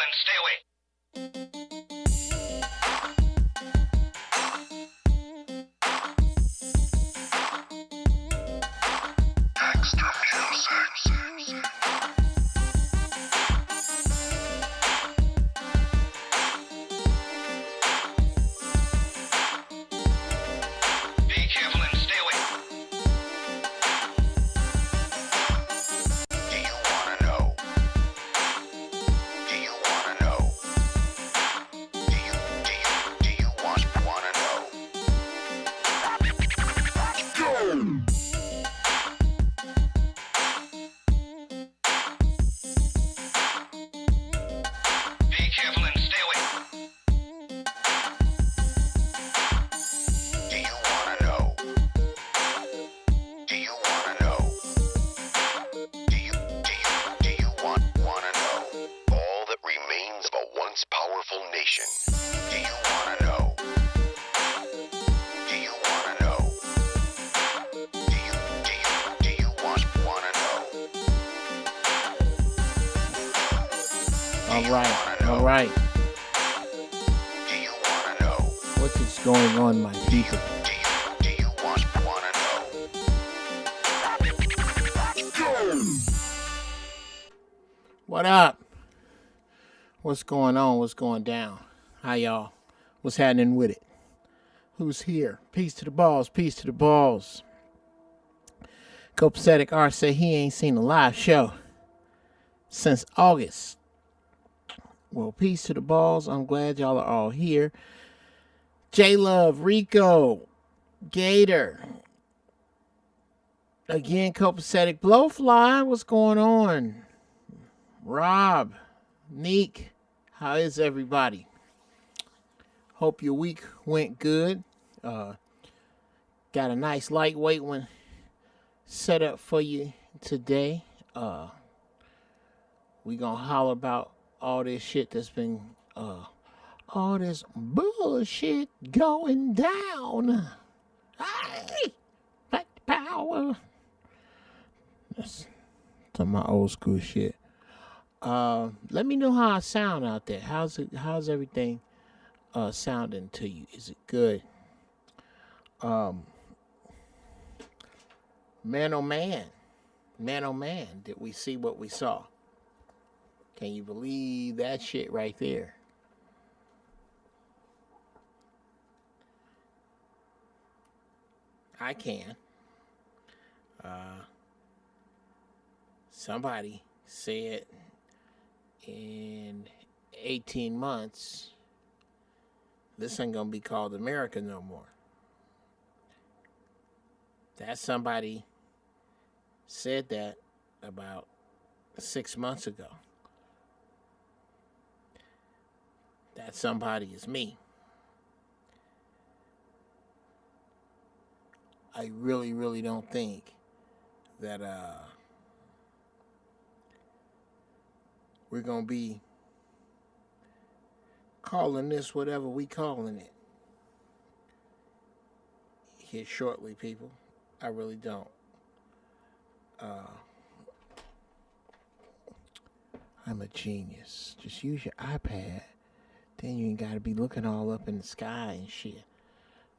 and stay away. Extra music. Be careful and stay away. Do you wanna know? Do you wanna know? Do you wanna know? Go! Be careful and stay away. Do you wanna know? Do you wanna know? Do you wanna know? All that remains of a once powerful nation. Do you wanna know? Do you wanna know? Do you wanna know? All right. Do you wanna know? What is going on, my people? Do you wanna know? Go! What up? What's going on? What's going down? How y'all? What's happening with it? Who's here? Peace to the balls. Peace to the balls. Copacetic Art said he ain't seen a live show since August. Well, peace to the balls. I'm glad y'all are all here. J Love, Rico, Gator. Again, Copacetic Blowfly. What's going on? Rob, Neek, how is everybody? Hope your week went good. Got a nice lightweight one set up for you today. We gonna holler about all this shit that's been, all this bullshit going down. Hey, back to power. That's some of my old school shit. Let me know how I sound out there. How's everything sounding to you? Is it good? Man oh man, did we see what we saw? Can you believe that shit right there? I can. Somebody said in 18 months, this ain't gonna be called America no more. That somebody said that about 6 months ago. That somebody is me. I really, really don't think that we're gonna be calling this whatever we calling it here shortly, people. I really don't. I'm a genius. Just use your iPad. Then you ain't gotta be looking all up in the sky and shit.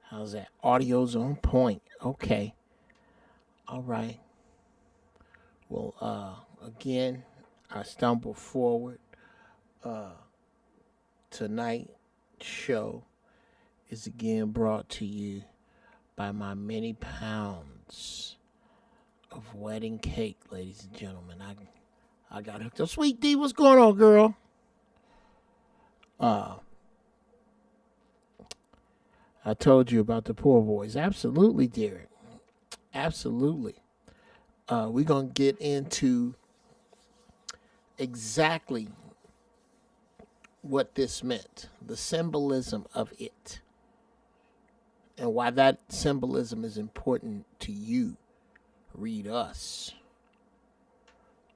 How's that? Audio's on point. Okay. All right. Well, again, I stumbled forward. Tonight's show is again brought to you by my many pounds of wedding cake, ladies and gentlemen. I got hooked up. Sweet D, what's going on, girl? I told you about the poor boys. Absolutely, Derek. Absolutely. We're going to get into exactly what this meant, the symbolism of it, and why that symbolism is important to you. Read us.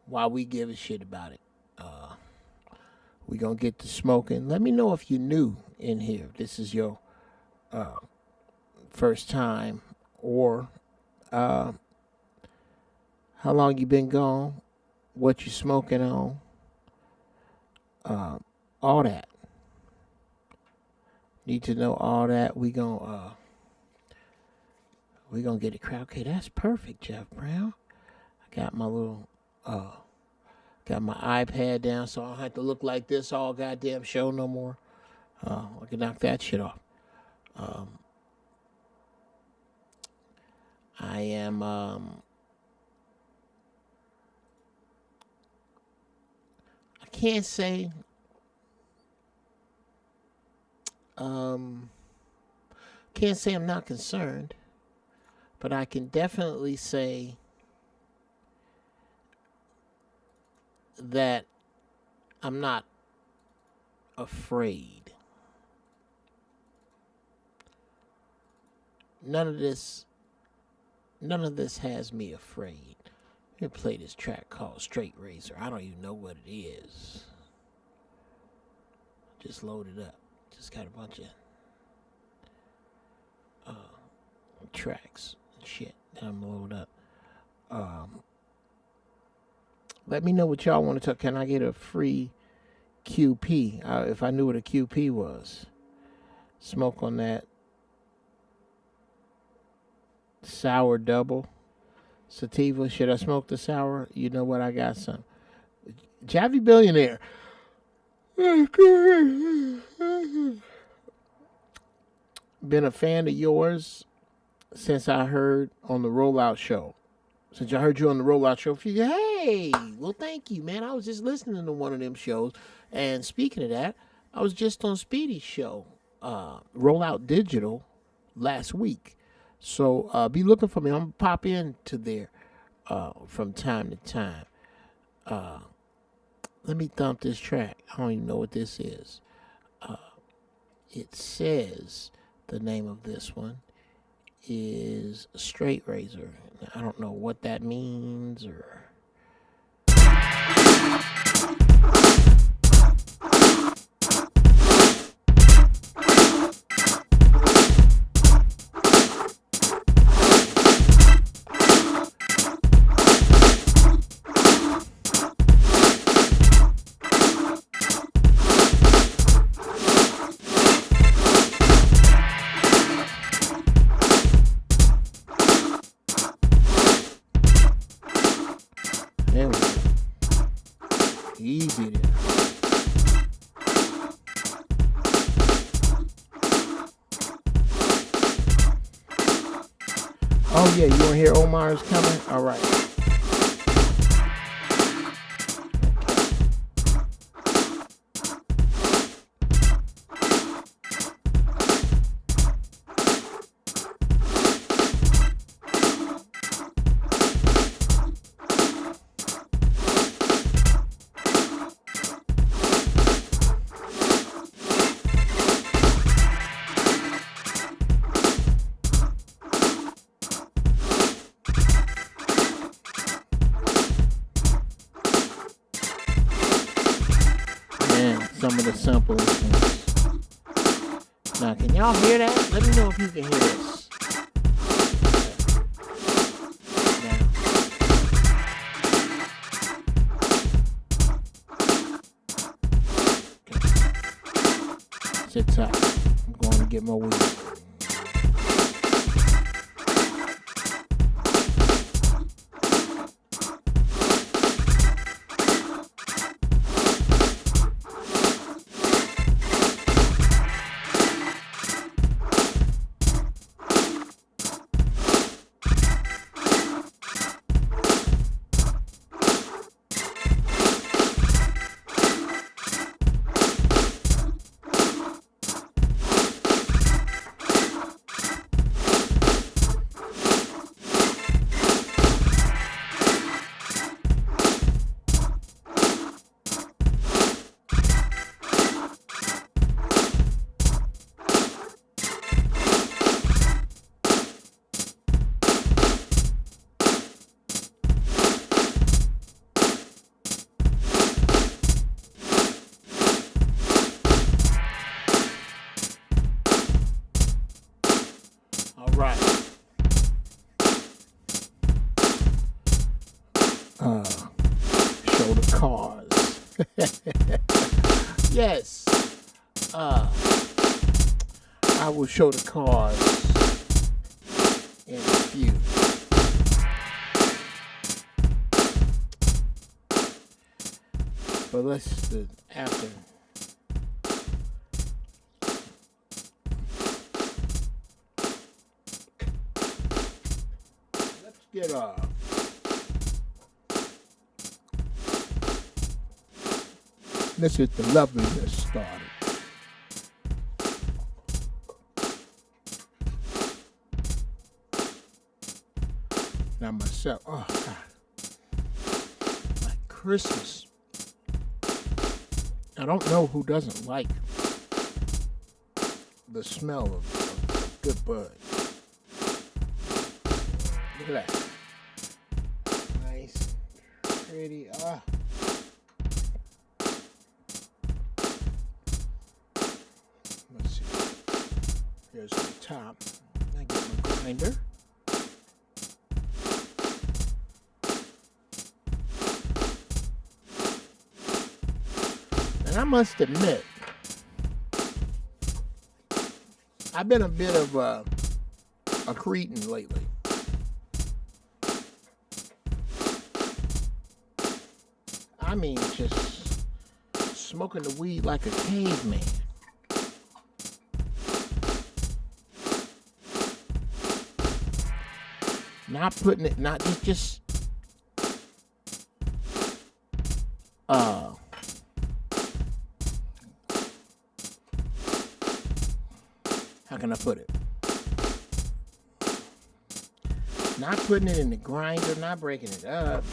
Why we give a shit about it. We're going to get to smoking. Let me know if you're new in here. This is your first time, or how long you been gone, what you smoking on. all that. Need to know all that. We gonna get it crowd. Okay, that's perfect, Geoff Brown. I got my little got my iPad down so I don't have to look like this all goddamn show no more. I can knock that shit off. I am I can't say I'm not concerned, but I can definitely say that I'm not afraid. None of this has me afraid. I'm gonna play this track called Straight Razor. I don't even know what it is. Just load it up. Just got a bunch of tracks and shit that I'm gonna load up. Let me know what y'all want to talk. Can I get a free QP? If I knew what a QP was. Smoke on that sour double sativa. Should I smoke the sour? You know what? I got some. Javi Billionaire. Been a fan of yours since I heard on the Rollout Show. Since I heard you on the Rollout Show. Hey, well, thank you, man. I was just listening to one of them shows. And speaking of that, I was just on Speedy's show, Rollout Digital, last week. So be looking for me. I'm going to pop into there from time to time. Let me thump this track. I don't even know what this is. It says the name of this one is Straight Razor. I don't know what that means or... There we go. Easy there. Oh yeah, you want to hear Omar's coming? All right. Some of the simplest things. Now, can y'all hear that? Let me know if you can hear this. Now. Okay. Sit tight. I'm going to get my weed. Show the cars. Yes. I will show the cards in a few. But let's after. Let's get let's get the loveliness started. Now myself, oh God, like Christmas. I don't know who doesn't like the smell of good bud. Look at that. Nice, pretty, Let's see. Here's the top. I get my grinder. And I must admit, I've been a bit of a cretin lately. I mean, just smoking the weed like a caveman. Not putting it, not just how can I put it? Not putting it in the grinder, not breaking it up.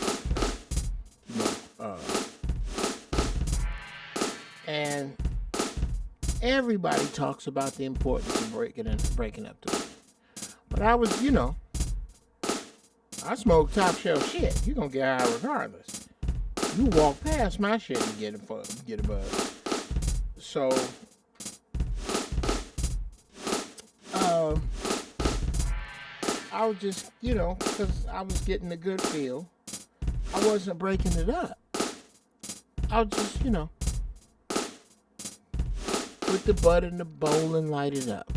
And everybody talks about the importance of breaking up the weed. But I was, I smoke top shelf shit. You're gonna get high regardless. You walk past my shit and get a buzz. So, I was just, because I was getting a good feel. I wasn't breaking it up. I was just, put the bud in the bowl and light it up.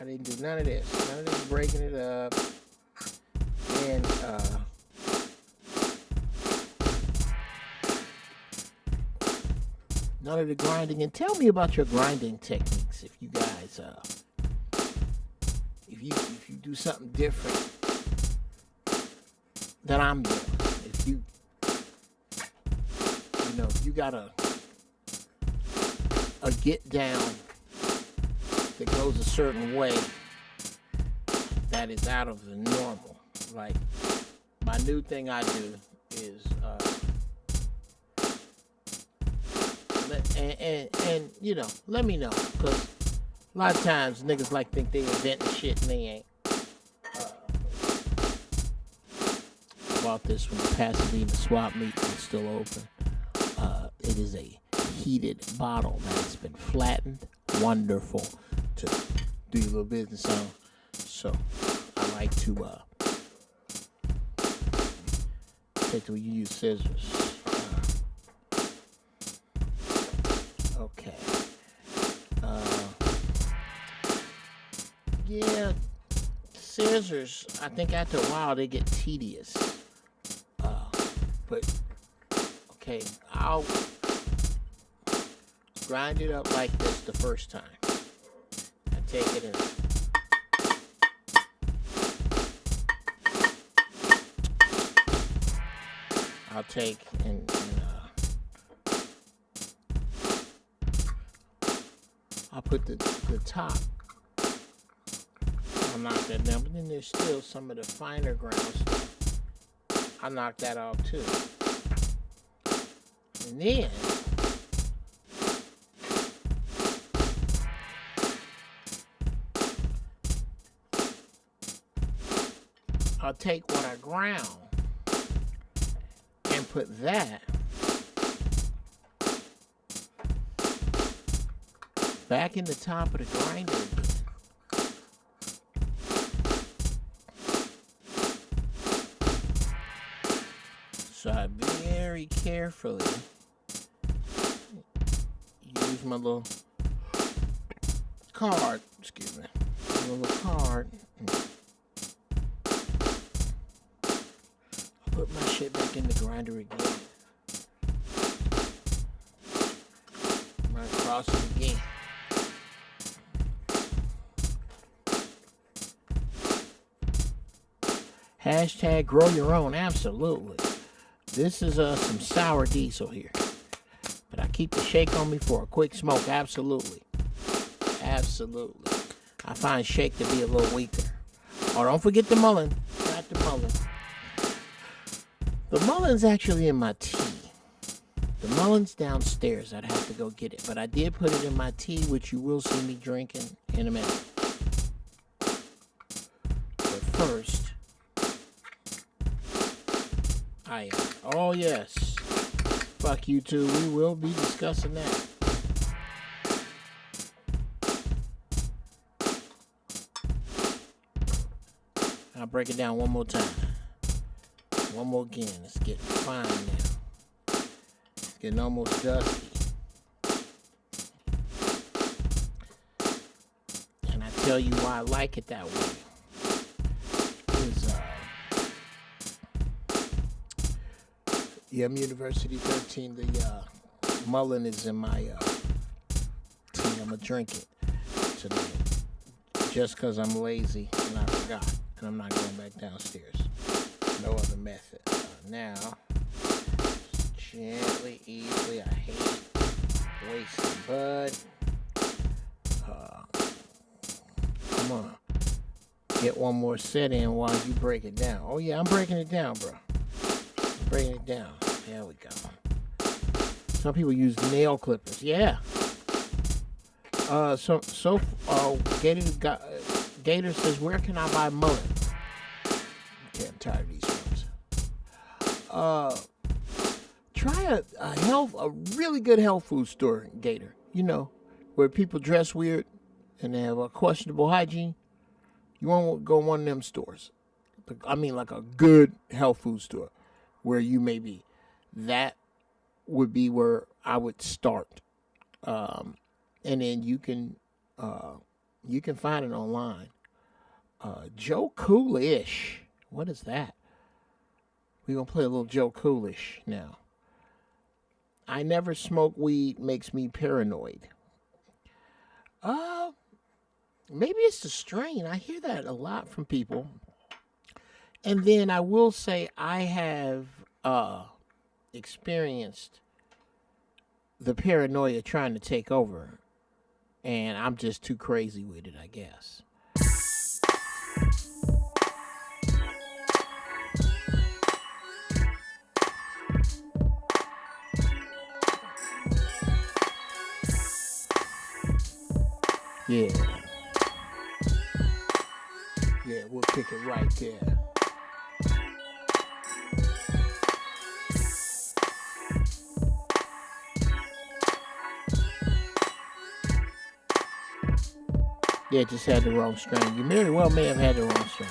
I didn't do none of this. None of this breaking it up. And, none of the grinding. And tell me about your grinding techniques if you guys, if you do something different than I'm doing. If you got a get down that goes a certain way that is out of the normal. Like, my new thing I do is, let me know, because a lot of times niggas think they inventing shit and they ain't. Bought this from the Pasadena swap meet. It's still open. It is a heated bottle that has been flattened. Wonderful to do your little business on. So I like to you use scissors. Okay. Yeah, scissors, I think after a while they get tedious. But okay, I'll grind it up like this the first time. I take it and I'll take and I'll put the top. I'll knock that down, but then there's still some of the finer ground stuff. I'll knock that off too. And then I'll take what I ground and put that back in the top of the grinder again. So I very carefully use Here's my little card. Excuse me. A little card. I'll put my shit back in the grinder again. Right across it again. Hashtag grow your own. Absolutely. This is some sour diesel here. But I keep the shake on me for a quick smoke. Absolutely. Absolutely. I find shake to be a little weaker. Oh, don't forget the mullein. Got the mullein. The mullein's actually in my tea. The mullein's downstairs. I'd have to go get it. But I did put it in my tea, which you will see me drinking in a minute. But first, oh yes. Fuck you too. We will be discussing that. I'll break it down one more time. One more again. It's getting fine now. It's getting almost dusty. And I tell you why I like it that way. University 13, the mullein is in my tea. I'm going to drink it tonight. Just because I'm lazy and I forgot. And I'm not going back downstairs. No other method. Now, gently, easily, I hate wasting bud. Come on. Get one more set in while you break it down. Oh yeah, I'm breaking it down, bro. I'm breaking it down. There we go. Some people use nail clippers. Yeah. Gator says, where can I buy mullein? Okay, I'm tired of these ones. Try a really good health food store, Gator. You know, where people dress weird and they have a questionable hygiene. You want to go to one of them stores. I mean, like a good health food store where you may be. That would be where I would start. And then you can find it online. Joe Coolish. What is that? We're going to play a little Joe Coolish now. I never smoke weed, makes me paranoid. Maybe it's the strain. I hear that a lot from people. And then I will say I have experienced the paranoia trying to take over. And I'm just too crazy with it, I guess. Yeah. Yeah, we'll kick it right there. Yeah, just had the wrong strain. You very well may have had the wrong strain.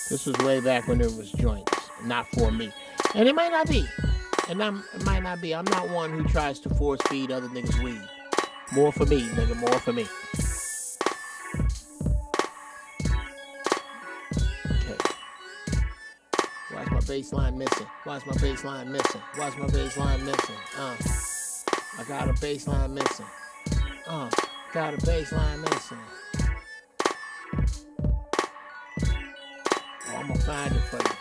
This was way back when there was joints, not for me. And it might not be. It might not be. I'm not one who tries to force feed other niggas weed. More for me, nigga, more for me. Baseline missing. Why's my baseline missing? Why's my baseline missing? I got a baseline missing. Got a baseline missing. Oh, I'm gonna find it for you.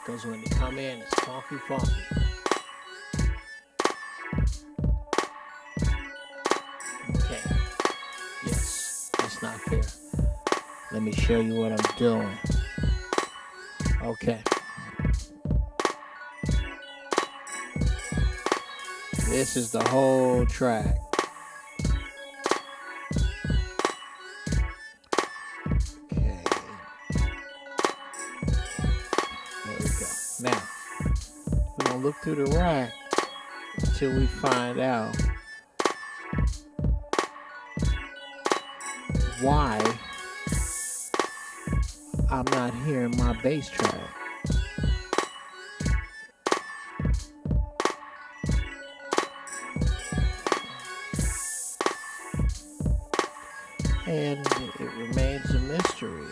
Because when they come in, it's funky. Okay. Yes, that's not fair. Let me show you what I'm doing. Okay. This is the whole track. Okay. There we go. Now, we're going to look through the rack until we find out why I'm not hearing my bass track. And it remains a mystery.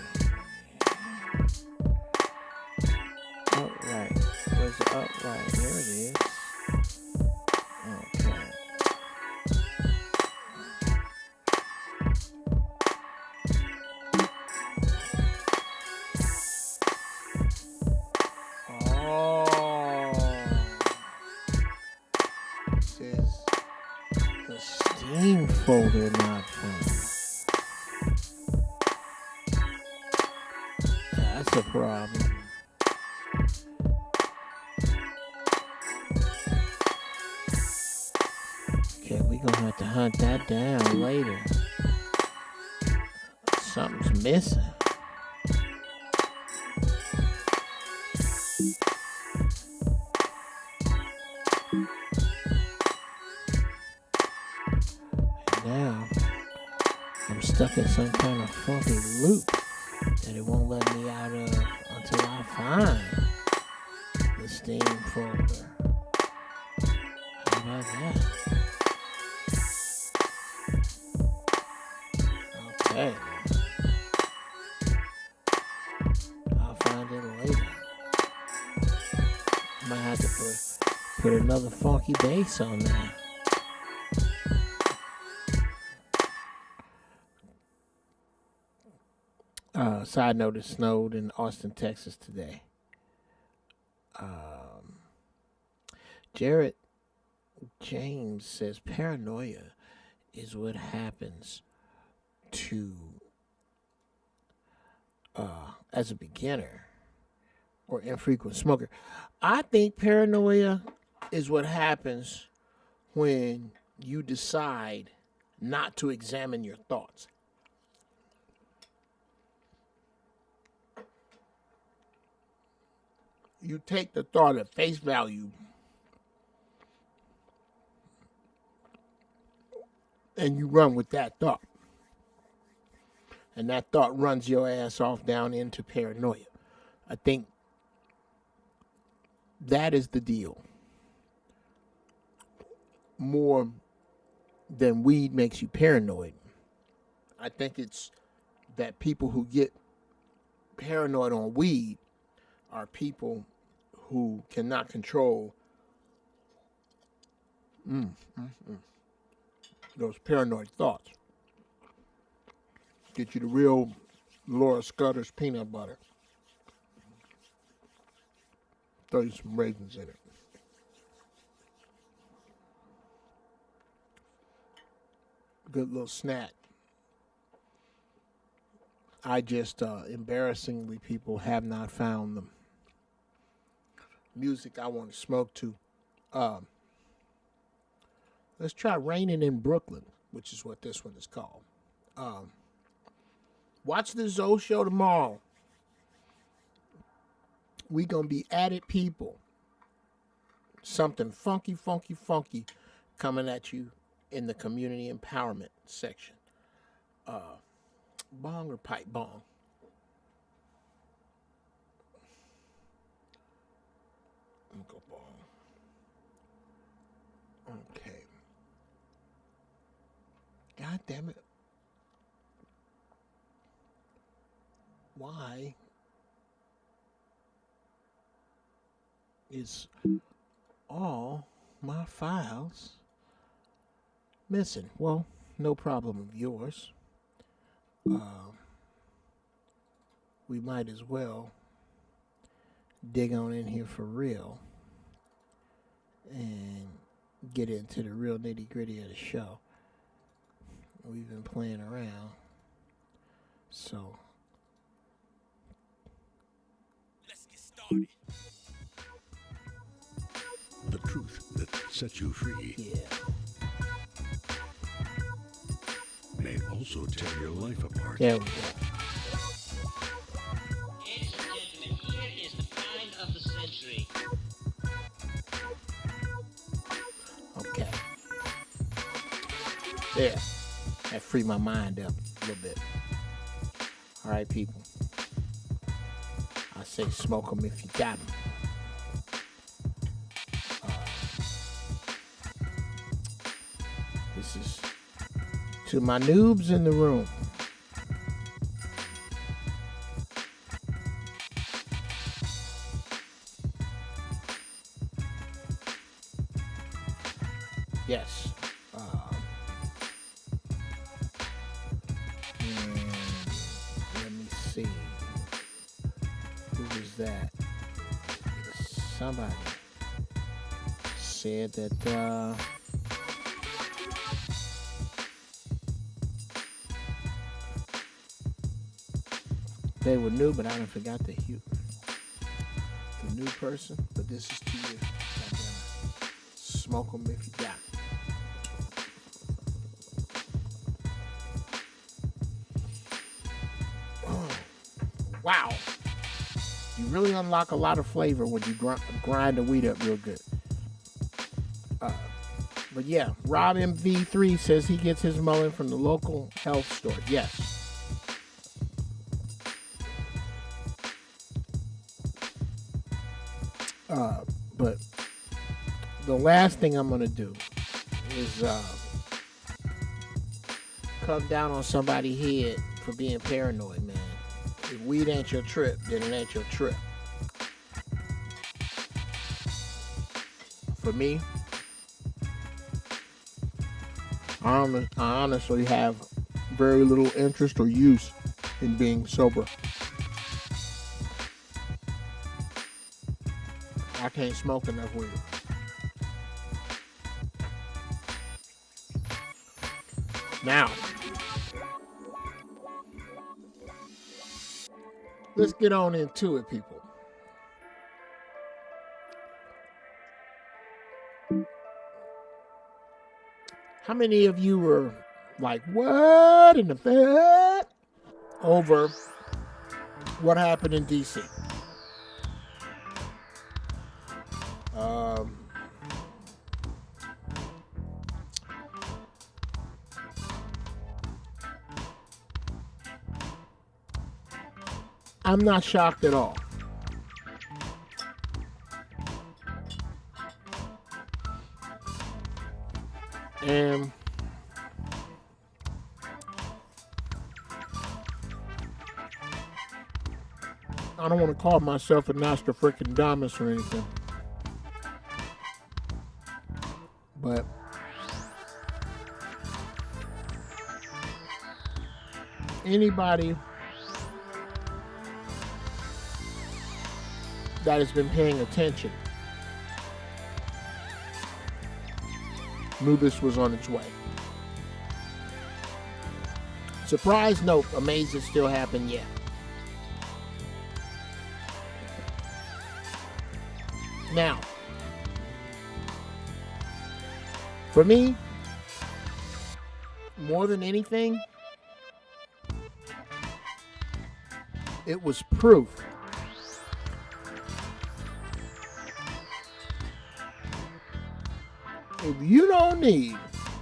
Upright. Where's the upright? There it is. Okay. Oh. It says the Steam folder not found. That's a problem. Okay, we're gonna have to hunt that down later. Something's missing. And now, I'm stuck in some kind of funky loop that it won't let me out of until I find the Steam folder. How about that? Okay. I'll find it later. Might have to put another funky bass on there. Side note, it snowed in Austin, Texas today. Jared James says paranoia is what happens to as a beginner or infrequent smoker. I think paranoia is what happens when you decide not to examine your thoughts. You take the thought at face value and you run with that thought. And that thought runs your ass off down into paranoia. I think that is the deal. More than weed makes you paranoid. I think it's that people who get paranoid on weed are people who cannot control those paranoid thoughts. Get you the real Laura Scudder's peanut butter. Throw you some raisins in it. Good little snack. I just, embarrassingly, people have not found them. Music I want to smoke to. Let's try Raining in Brooklyn, which is what this one is called. Watch the Zoe show tomorrow. We gonna be at it, people. Something funky coming at you in the community empowerment section. Bong or pipe? Bong. I'm gonna go bong. Okay. God damn it. Why is all my files missing? Well, no problem of yours. We might as well dig on in here for real and get into the real nitty gritty of the show. We've been playing around, so let's get started. The truth that sets you free yeah. may also tear your life apart. There we go. Ladies and gentlemen, here is the find of the century. Okay. There. That freed my mind up a little bit. All right, people. I say smoke them if you got them. This is to my noobs in the room. Yes. And let me see. Who was that? Somebody said that they were new, but I done forgot the new person. But this is to you. Smoke them if you got it. Wow. You really unlock a lot of flavor when you grind the weed up real good. But yeah, Rob MV3 says he gets his mullen from the local health store. Yes. But the last thing I'm going to do is come down on somebody's head for being paranoid, man. If weed ain't your trip, then it ain't your trip. For me, I honestly have very little interest or use in being sober. I can't smoke enough weed. Now, let's get on into it, people. How many of you were like, what in the fuck? Over what happened in D.C.? I'm not shocked at all. And I don't want to call myself a Nostradamus or anything, but anybody that has been paying attention knew this was on its way. Surprise, nope. Amazed it still happened yet. Now, for me, more than anything, it was proof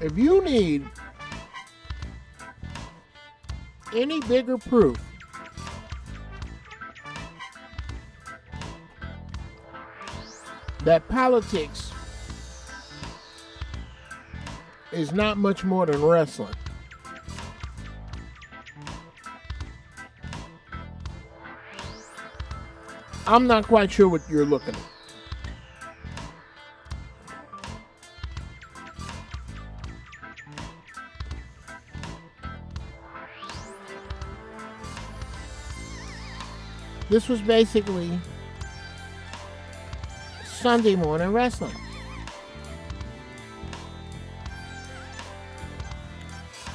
if you need any bigger proof that politics is not much more than wrestling, I'm not quite sure what you're looking at. This was basically Sunday morning wrestling.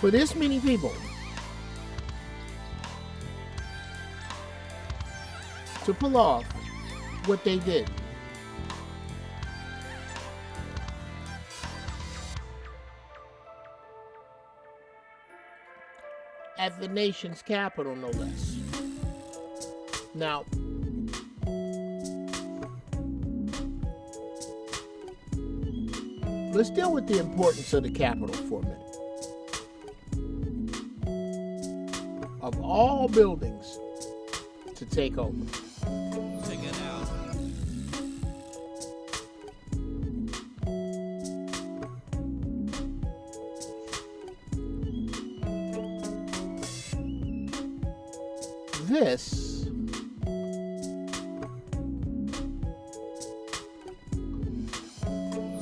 For this many people to pull off what they did, at the nation's capital, no less. Now, let's deal with the importance of the Capitol for a minute. Of all buildings to take over, Check it out. this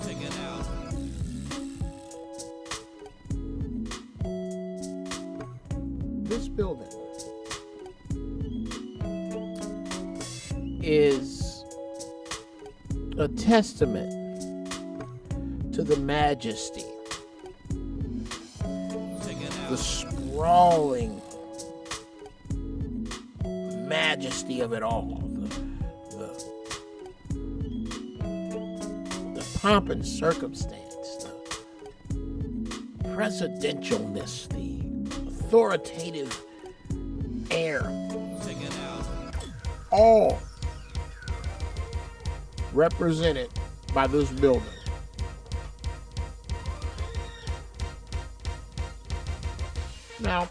Check it out. building is a testament to the majesty, the sprawling majesty of it all, the pomp and circumstance, the presidentialness, the authoritative air, all represented by this building. Now,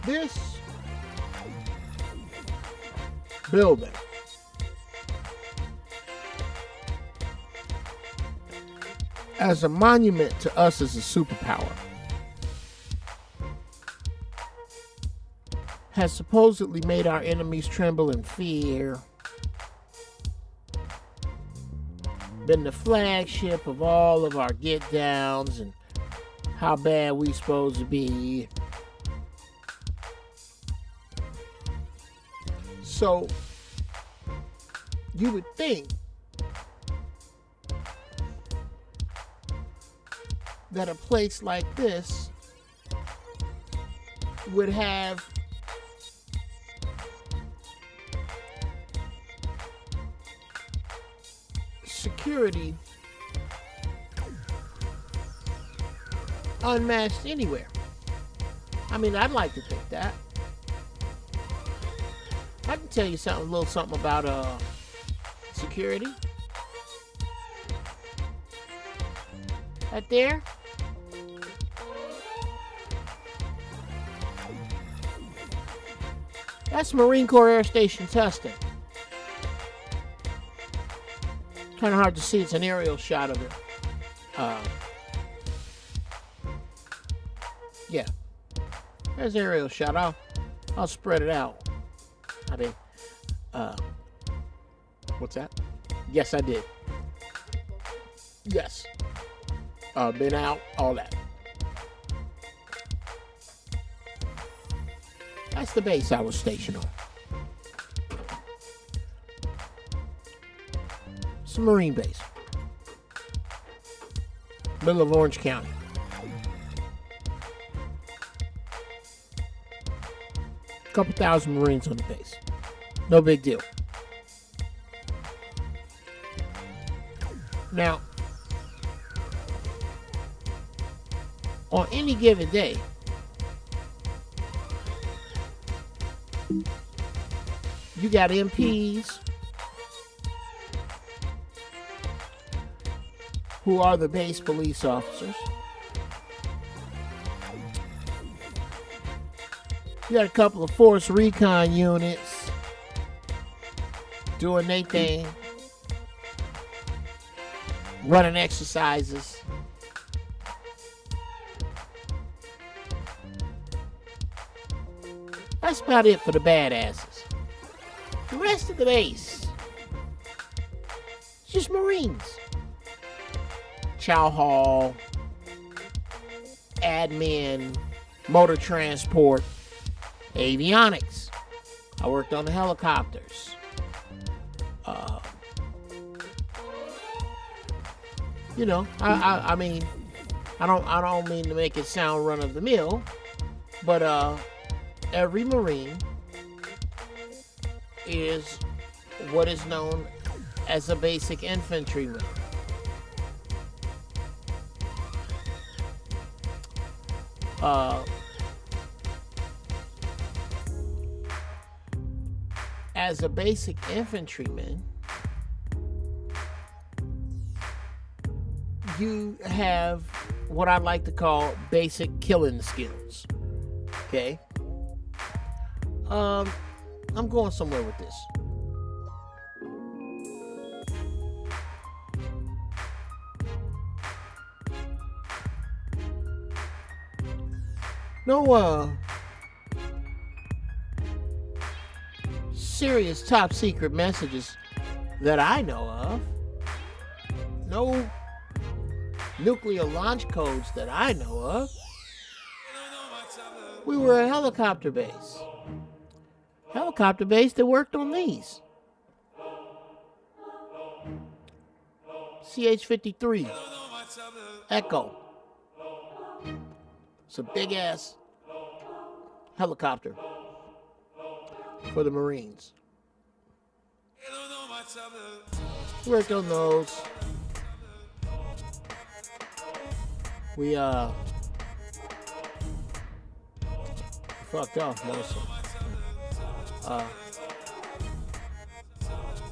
this building as a monument to us as a superpower has supposedly made our enemies tremble in fear, been the flagship of all of our get downs and how bad we supposed to be. So you would think that a place like this would have security unmatched anywhere. I mean, I'd like to think that. I can tell you something, a little something about security. Right there. That's Marine Corps Air Station Tustin. Kind of hard to see. It's an aerial shot of it. Yeah. There's an aerial shot. I'll spread it out. I mean, what's that? Yes, I did. Yes. Been out, all that. That's the base I was stationed on. It's a Marine base. Middle of Orange County. Couple thousand Marines on the base. No big deal. Now, on any given day, you got MPs who are the base police officers. You got a couple of force recon units doing their thing, running exercises. That's about it for the badasses. The rest of the base, it's just Marines. Chow hall, admin, motor transport, avionics. I worked on the helicopters. I mean, I don't mean to make it sound run of the mill, but every Marine is what is known as a basic infantryman. As a basic infantryman, you have what I like to call basic killing skills. Okay? I'm going somewhere with this. No, serious top secret messages that I know of. No nuclear launch codes that I know of. We were a helicopter base. Helicopter base that worked on these. CH-53 Echo. It's a big ass helicopter for the Marines. We worked on those. We fucked off mostly.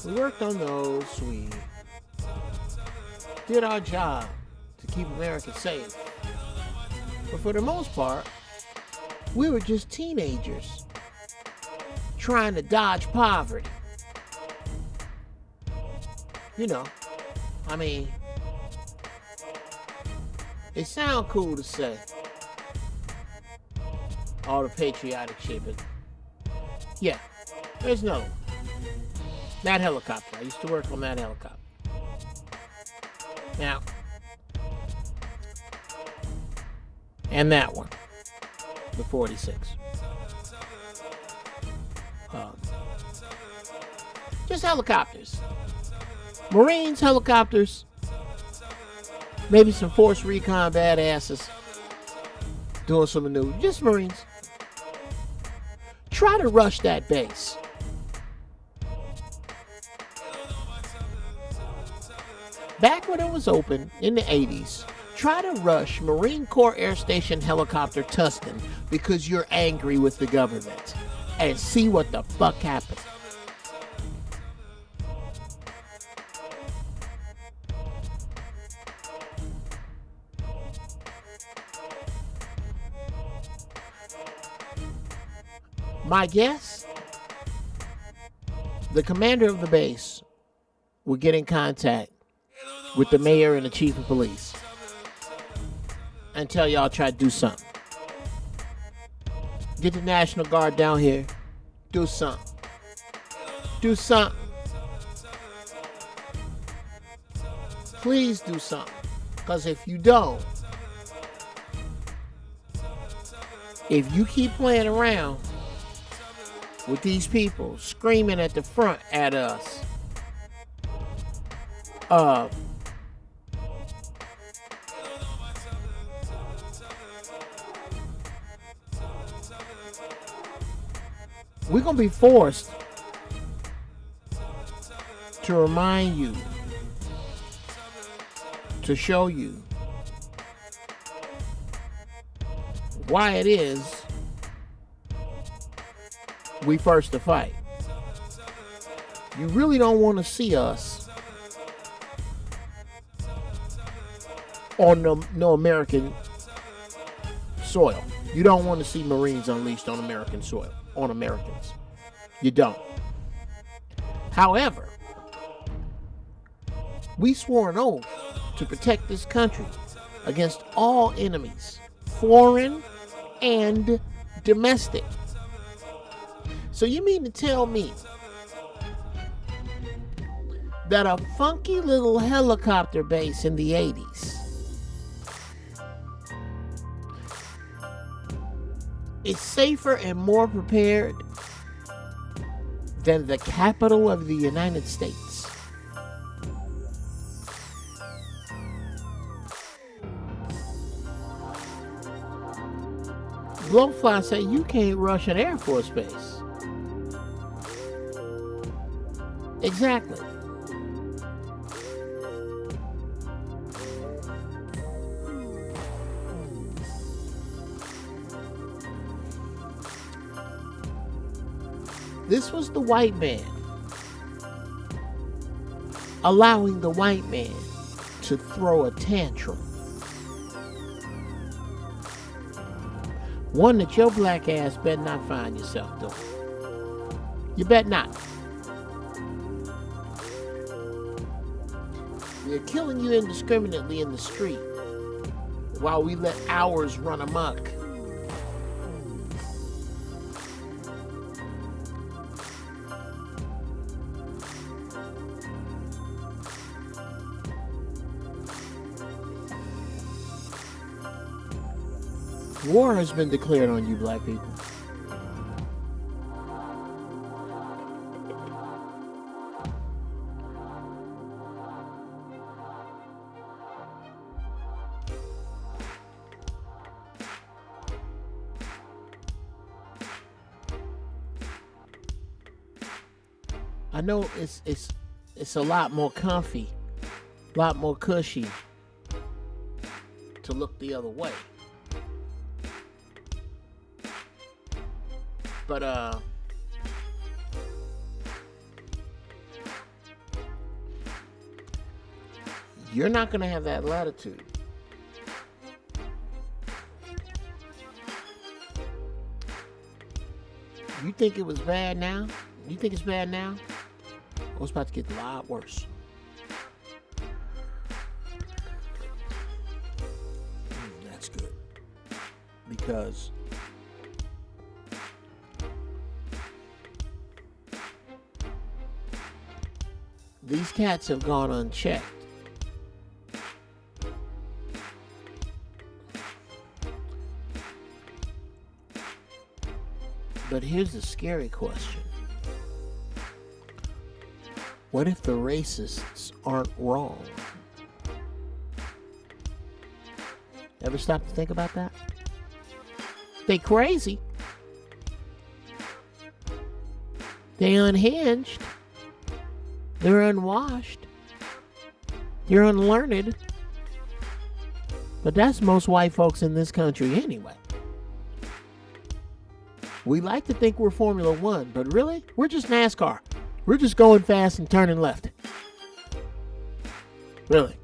We worked on those. We did our job to keep America safe. But for the most part, we were just teenagers trying to dodge poverty. You know, I mean, it sounds cool to say all the patriotic shit, but yeah, there's no. That helicopter. I used to work on that helicopter. Now, and that one, the 46. Just helicopters. Marines, helicopters, maybe some Force Recon badasses doing some maneuvers. Just Marines. Try to rush that base. Back when it was open in the 80s, try to rush Marine Corps Air Station Helicopter Tuscan because you're angry with the government and see what the fuck happens. My guess, the commander of the base would get in contact with the mayor and the chief of police and tell y'all try to do something. Get the National Guard down here. Do something. Do something. Please do something. Because if you don't, if you keep playing around with these people screaming at the front at us, we're going to be forced to remind you, to show you why it is we first to fight. You really don't want to see us on no American soil. You don't want to see Marines unleashed on American soil, on Americans. You don't. However, we swore an oath to protect this country against all enemies, foreign and domestic. So you mean to tell me that a funky little helicopter base in the 80s is safer and more prepared than the capital of the United States? Blowfly said you can't rush an Air Force base. Exactly. This was the white man allowing the white man to throw a tantrum. One that your black ass better not find yourself doing. You bet not. We're killing you indiscriminately in the street while we let ours run amok. War has been declared on you, black people. I know it's a lot more comfy, a lot more cushy to look the other way. But you're not gonna have that latitude. You think it was bad now? You think it's bad now? Oh, it's about to get a lot worse. That's good. Because these cats have gone unchecked. But here's the scary question. What if the racists aren't wrong? Ever stop to think about that? They crazy. They unhinged. They're unwashed. They're unlearned. But that's most white folks in this country anyway. We like to think we're Formula One, but really, we're just NASCAR. We're just going fast and turning left. Really.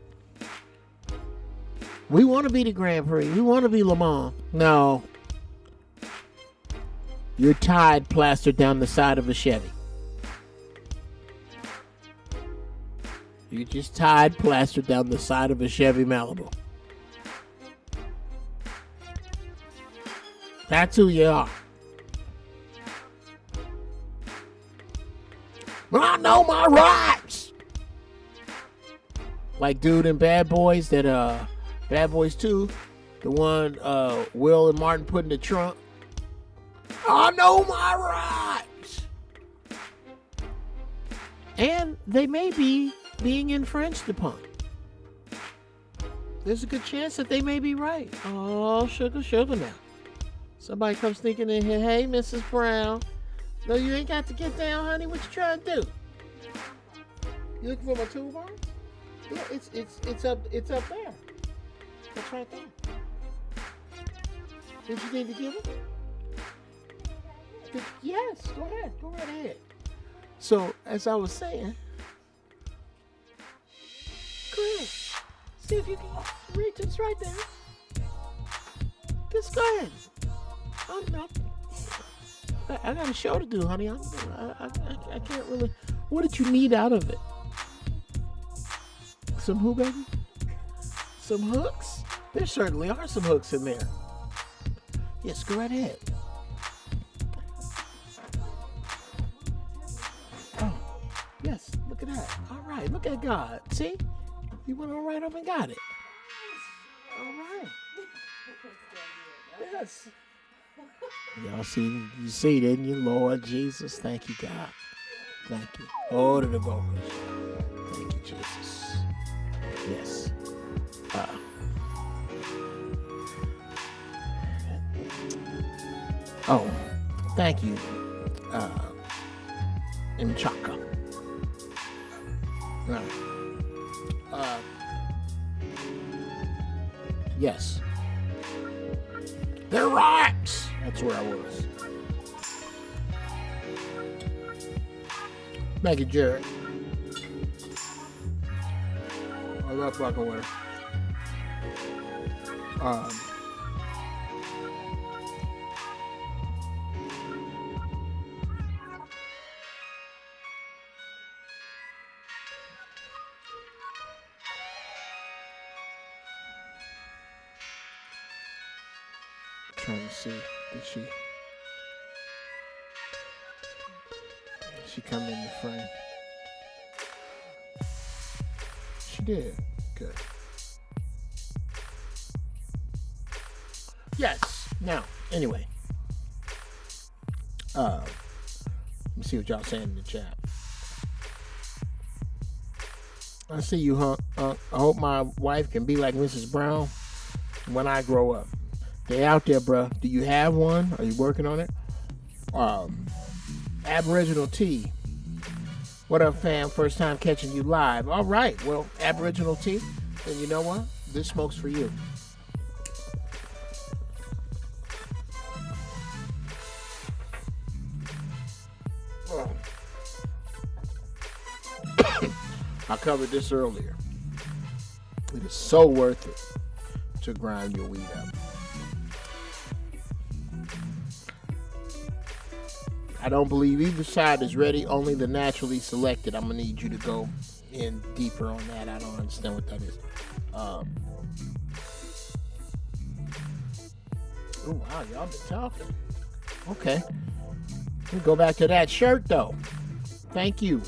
We want to be the Grand Prix. We want to be Le Mans. No. You're tied plastered down the side of a Chevy. You're just tied plastered down the side of a Chevy Malibu. That's who you are. But I know my rights. Like dude in Bad Boys, that Bad Boys 2, the one Will and Martin put in the trunk. I know my rights. And they may be being infringed upon. There's a good chance that they may be right. Oh, sugar, sugar now. Somebody comes sneaking in here, hey, Mrs. Brown. No, you ain't got to get down, honey. What you trying to do? You looking for my toolbox? Yeah, it's up there. It's right there. Did you need to give it? Yes, go ahead. Go right ahead. So, as I was saying, go ahead. See if you can reach. It's right there. Just go ahead. I got a show to do, honey. I can't really. What did you need out of it? Some who, baby? Some hooks? There certainly are some hooks in there. Yes, go right ahead. Oh, yes, look at that. All right, look at God. See? You went all right up and got it. All right. Yes. Y'all see, you see, didn't you? Lord Jesus, thank you, God. Thank you. Order the vocals. Thank you, Jesus. Yes. Oh, thank you, M'Chaka. Yes. They're right. That's where I was. Thank you, Jared. I love black and white. Trying to see, did she come in the frame? She did. Good. Yes. Now, anyway. Let me see what y'all saying in the chat. I see you, huh? I hope my wife can be like Mrs. Brown when I grow up. They out there, bruh. Do you have one? Are you working on it? Aboriginal T. What up, fam? First time catching you live. All right. Well, Aboriginal T. Then you know what? This smoke's for you. I covered this earlier. It is so worth it to grind your weed up. I don't believe either side is ready, only the naturally selected. I'm going to need you to go in deeper on that. I don't understand what that is. Oh, wow, y'all been talking. Okay. Let me go back to that shirt, though. Thank you.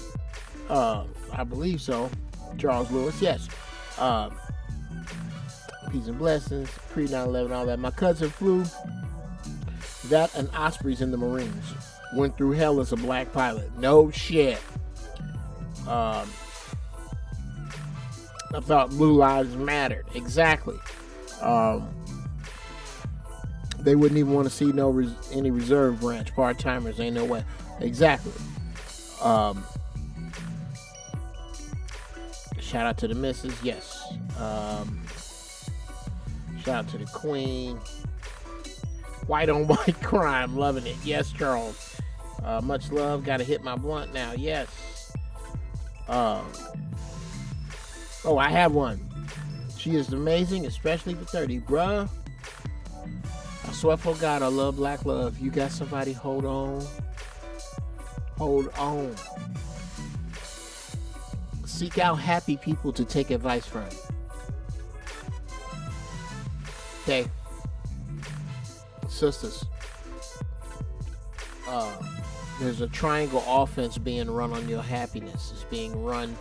I believe so. Charles Lewis, yes. Peace and blessings. Pre 9/11, all that. My cousin flew that and Ospreys in the Marines. Went through hell as a black pilot. No shit. I thought Blue Lives Mattered. Exactly. They wouldn't even want to see any reserve branch. Part-timers, ain't no way. Exactly. Shout out to the missus, yes. Shout out to the queen. White on white crime, loving it. Yes, Charles. Much love. Gotta hit my blunt now. Yes. Oh, I have one. She is amazing, especially for 30. Bruh, I swear for God, I love black love. You got somebody, hold on. Hold on. Seek out happy people to take advice from. Okay. Sisters. There's a triangle offense being run on your happiness. It's being run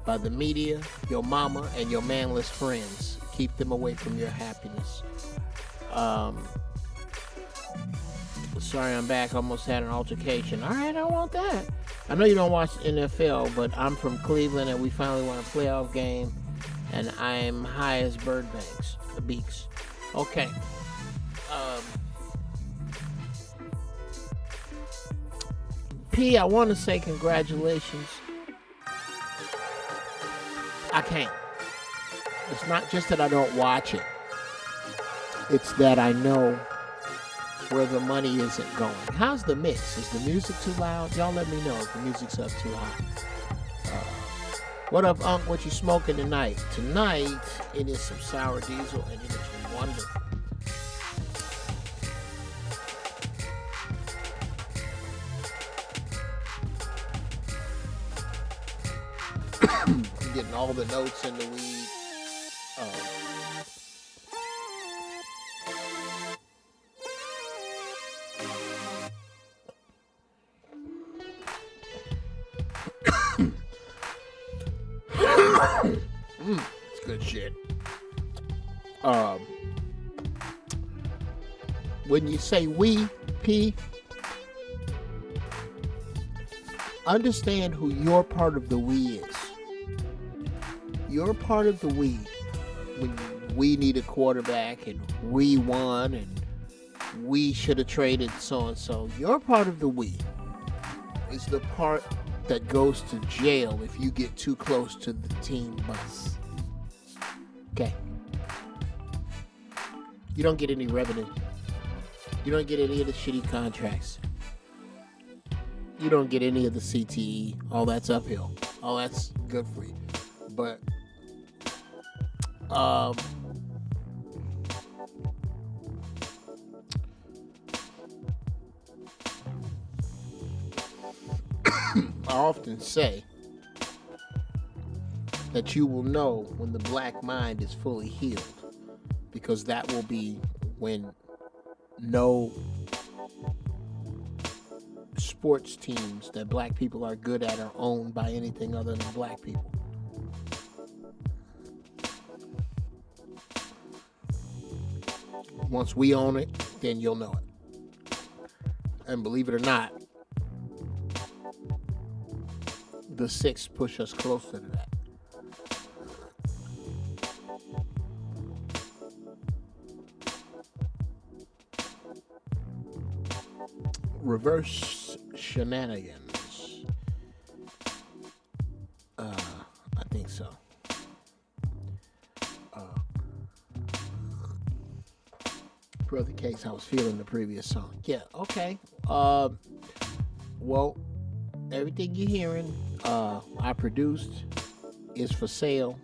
by the media, your mama, and your manless friends. Keep them away from your happiness. Sorry, I'm back. Almost had an altercation. All right, I don't want that. I know you don't watch NFL, but I'm from Cleveland, and we finally won a playoff game, and I'm high as bird beaks. Okay. P, I want to say congratulations. I can't. It's not just that I don't watch it. It's that I know where the money isn't going. How's the mix? Is the music too loud? Y'all let me know if the music's up too high. What up, Unc? What you smoking tonight? Tonight, it is some sour diesel, and it is wonderful. I'm getting all the notes in the weed. It's good shit. When you say we, P, understand who your part of the we is. You're part of the we. When we need a quarterback and we won and we should have traded so-and-so. Your part of the we is the part that goes to jail if you get too close to the team bus. Okay. You don't get any revenue. You don't get any of the shitty contracts. You don't get any of the CTE. All that's uphill. All that's good for you. But I often say that you will know when the black mind is fully healed, because that will be when no sports teams that black people are good at are owned by anything other than black people. Once we own it, then you'll know it. And believe it or not, the 6 push us closer to that. Reverse shenanigans. I think so. Per the case, I was feeling the previous song. Yeah, okay. Well, everything you're hearing, I produced, is for sale.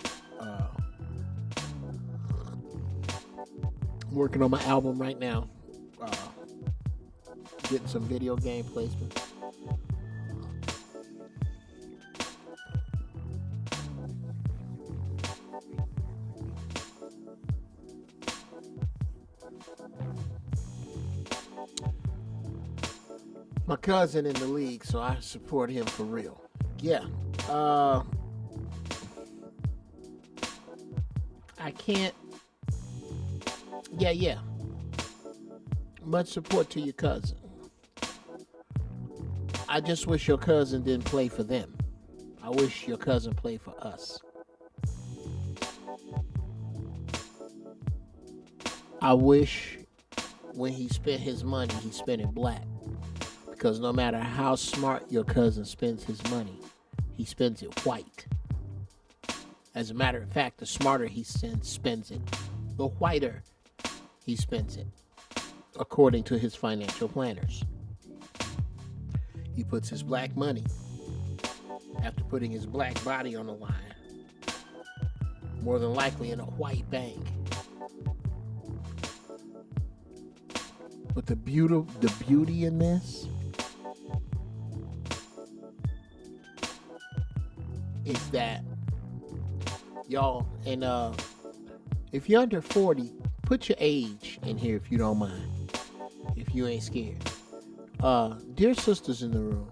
Working on my album right now. Getting some video game placement. My cousin in the league, so I support him for real. Yeah. I can't. Yeah. Much support to your cousin. I just wish your cousin didn't play for them. I wish your cousin played for us. I wish when he spent his money, he spent it black. Because no matter how smart your cousin spends his money, he spends it white. As a matter of fact, the smarter he spends it, the whiter he spends it, according to his financial planners. He puts his black money, after putting his black body on the line, more than likely in a white bank. But the beauty in this is that y'all, and if you're under 40, put your age in here if you don't mind, if you ain't scared. Dear sisters in the room,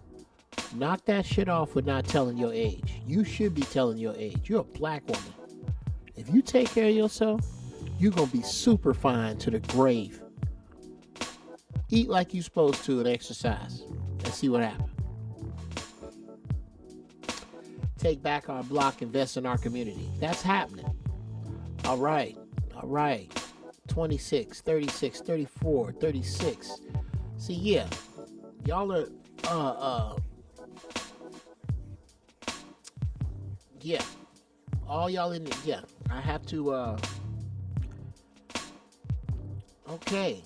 knock that shit off with not telling your age. You should be telling your age. You're a black woman. If you take care of yourself, you're gonna be super fine to the grave. Eat like you're supposed to and exercise and see what happens. Take back our block, invest in our community. That's happening. All right. 26, 36, 34, 36. See, yeah. Y'all are, yeah. All y'all in there, yeah. I have to, okay.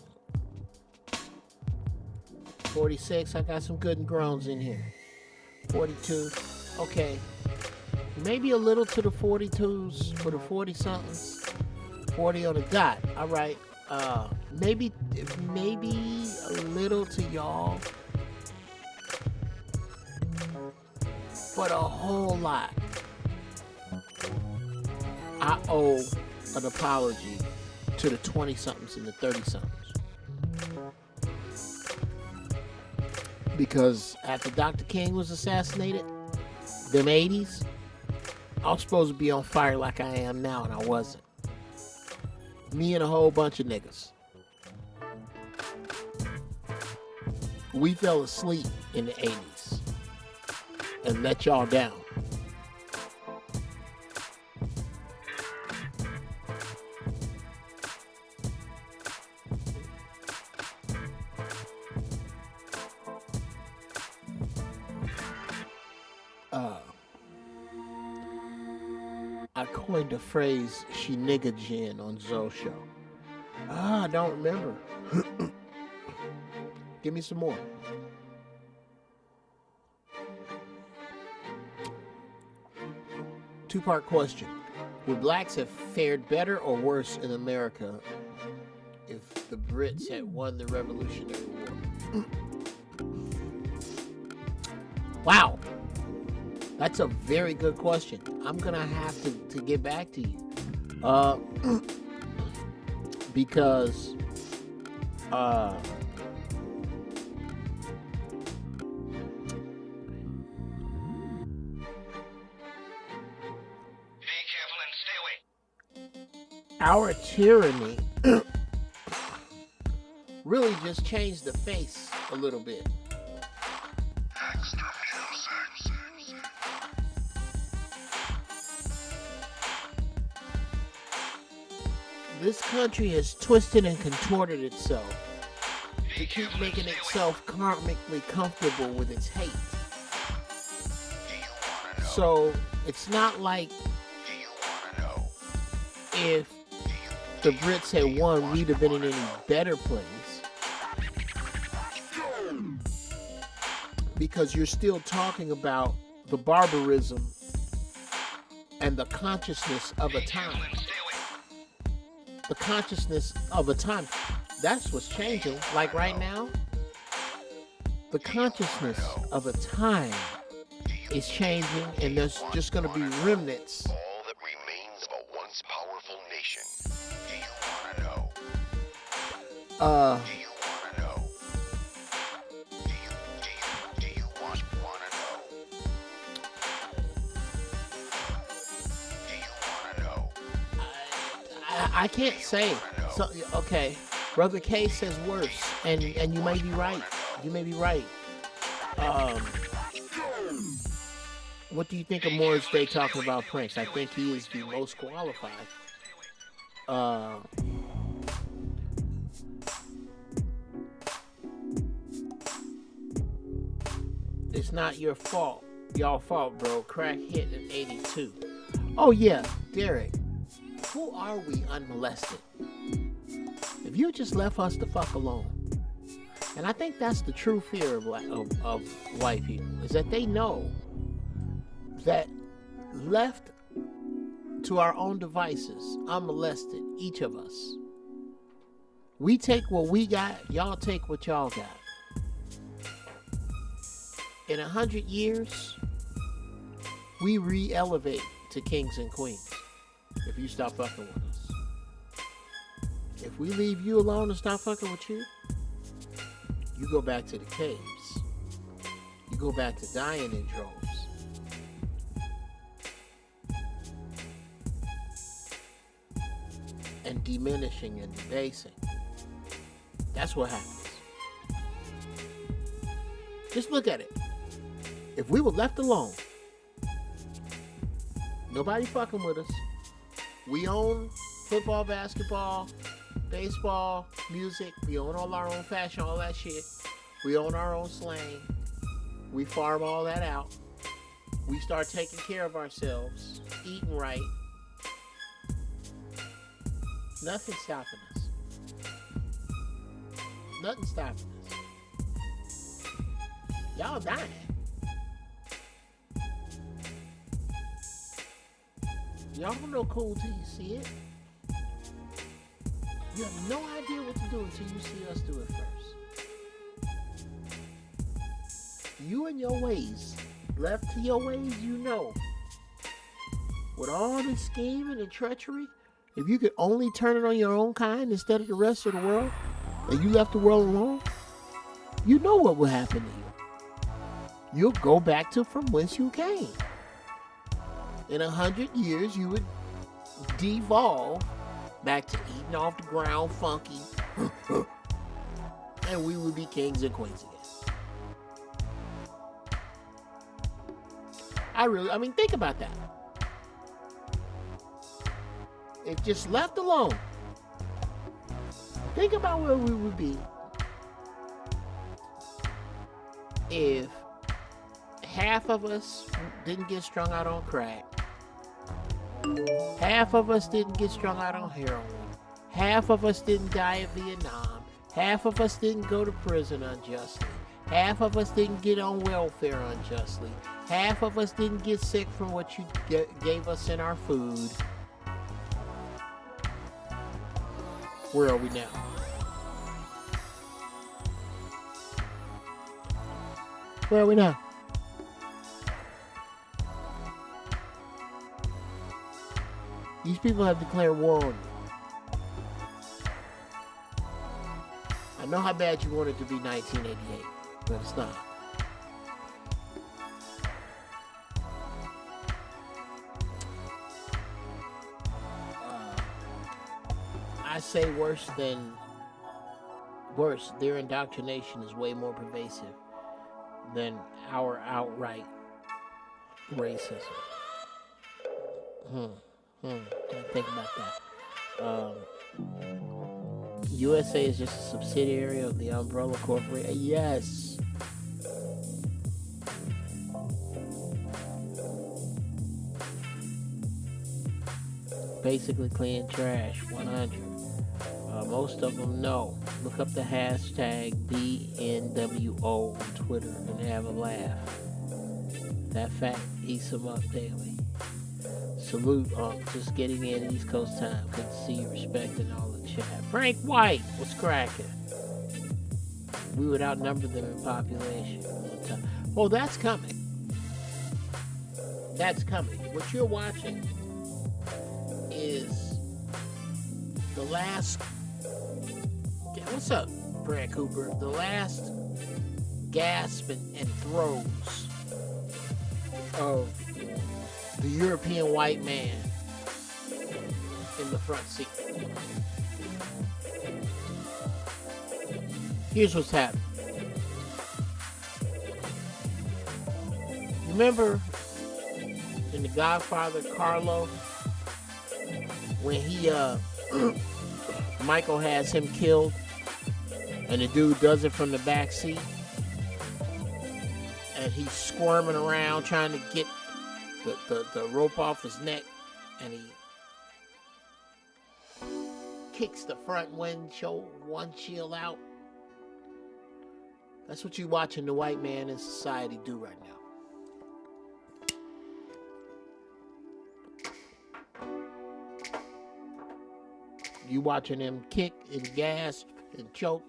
46, I got some good and growns in here. 42, okay. Maybe a little to the 42s for the 40-somethings. 40 on the dot, all right. Maybe a little to y'all. But a whole lot. I owe an apology to the 20-somethings and the 30-somethings. Because after Dr. King was assassinated, them 80s, I was supposed to be on fire like I am now, and I wasn't. Me and a whole bunch of niggas. We fell asleep in the 80s and let y'all down. I coined the phrase "she nigga gin" on Zoe's show. I don't remember. Give me some more. Two-part question. Would blacks have fared better or worse in America if the Brits had won the Revolutionary War? Wow. That's a very good question. I'm going to have to get back to you. Because our tyranny really just changed the face a little bit. This country has twisted and contorted itself to keep making itself karmically comfortable with its hate. So it's not like if the Brits had won, we'd have been in any better place. Because you're still talking about the barbarism and the consciousness of a time. The consciousness of a time. That's what's changing. Like right now, the consciousness of a time is changing, and there's just going to be remnants. All that remains of a once powerful nation. Do you want to know? Do you want to know? Do you want to know? Do you want to know? I can't say. So okay, Brother K says worse, and you may be right. You may be right. What do you think of Morris Day talking about Prince? I think he is the most qualified. It's not your fault. Y'all fault, bro. Crack hit in 82. Oh yeah, Derek. Who are we unmolested? If you just left us the fuck alone. And I think that's the true fear of white people, is that they know that left to our own devices, unmolested, each of us, we take what we got, y'all take what y'all got. In 100 years, we re-elevate to kings and queens if you stop fucking with us. If we leave you alone and stop fucking with you, you go back to the caves. You go back to dying in droves. And diminishing and debasing. That's what happens. Just look at it. If we were left alone, nobody fucking with us. We own football, basketball, baseball, music. We own all our own fashion, all that shit. We own our own slang. We farm all that out. We start taking care of ourselves, eating right. Nothing's stopping us. Nothing's stopping us. Y'all dying. Y'all don't know cool till you see it. You have no idea what to do until you see us do it first. You and your ways, left to your ways, you know. With all this scheming and treachery, if you could only turn it on your own kind instead of the rest of the world, and you left the world alone, you know what will happen to you. You'll go back to from whence you came. In 100 years, you would devolve back to eating off the ground funky, and we would be kings and queens again. I mean, think about that. If just left alone, think about where we would be if half of us didn't get strung out on crack, half of us didn't get strung out on heroin, half of us didn't die in Vietnam, half of us didn't go to prison unjustly, half of us didn't get on welfare unjustly, half of us didn't get sick from what you gave us in our food. Where are we now? Where are we now? These people have declared war on you. I know how bad you want it to be 1988, but it's not. I say worse than Worse, their indoctrination is way more pervasive than our outright racism. Gotta think about that. USA is just a subsidiary of the umbrella corporation. Yes. Basically clean trash, 100. Most of them know. Look up the hashtag BNWO on Twitter and have a laugh. That fact eats them up daily. Salute, just getting in East Coast time. Good to see you, respecting all the chat. Frank White, what's cracking? We would outnumber them in population. Oh, that's coming. That's coming. What you're watching is the last. What's up, Brad Cooper? The last gasp and throes of the European white man in the front seat. Here's what's happening. Remember in The Godfather, Carlo, when he Michael has him killed and the dude does it from the back seat and he's squirming around trying to get the rope off his neck, and he kicks the front windshield out. That's what you're watching the white man in society do right now. You watching him kick and gasp and choke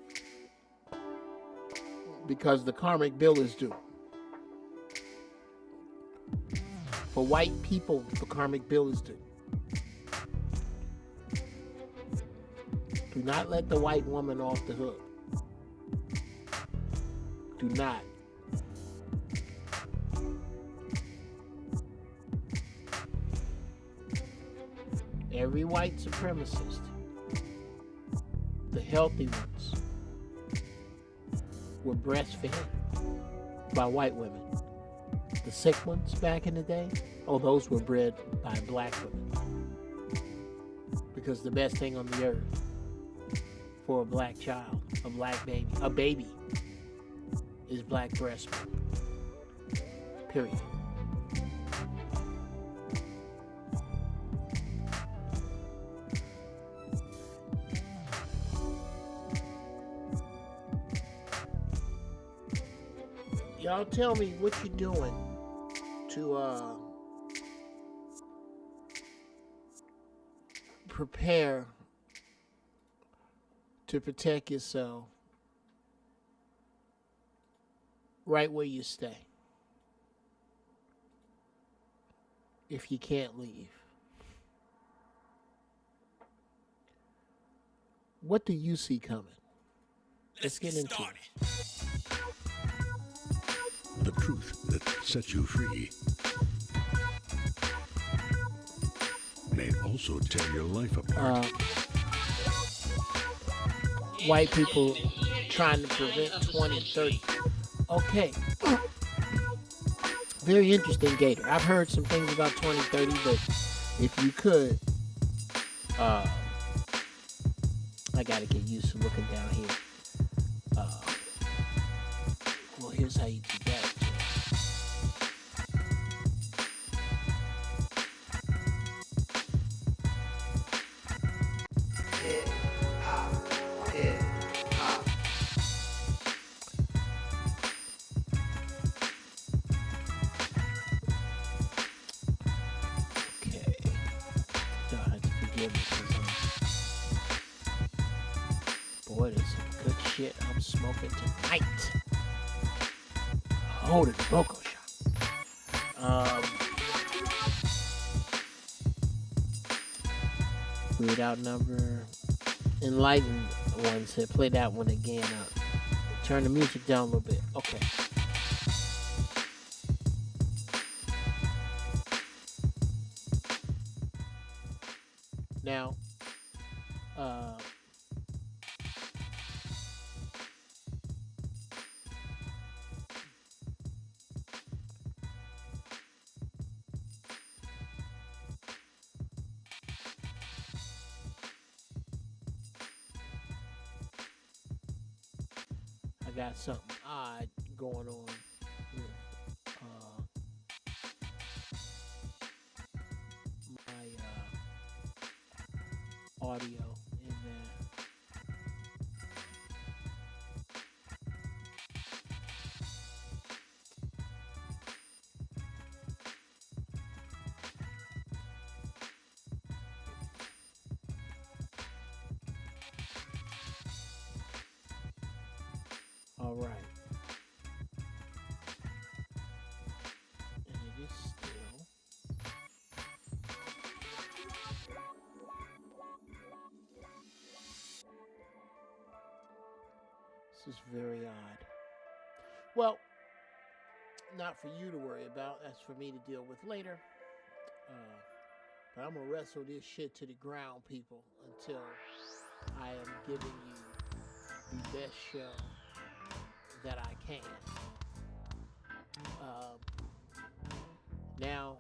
because the karmic bill is due. For white people, the karmic bill is due. Do not let the white woman off the hook. Do not. Every white supremacist, the healthy ones, were breastfed by white women. The sick ones back in the day, those were bred by black women. Because the best thing on the earth for a black child, a baby, is black breast milk. Period. Y'all tell me what you're doing to prepare to protect yourself right where you stay if you can't leave. What do you see coming? Let's get into it. The truth that sets you free may also tear your life apart. White people trying to prevent 2030. Okay. Very interesting, Gator. I've heard some things about 2030, but if you could, I gotta get used to looking down here. Well, here's how you do that. Boy, there's some good shit I'm smoking tonight. Hold it, Boko shop. Weird outnumber. Enlightened one said, play that one again. Turn the music down a little bit. Okay. Now, got something odd going on with my audio in there. All right. And it is still. This is very odd. Well, not for you to worry about. That's for me to deal with later. But I'm going to wrestle this shit to the ground, people, until I am giving you the best show that I can. Now,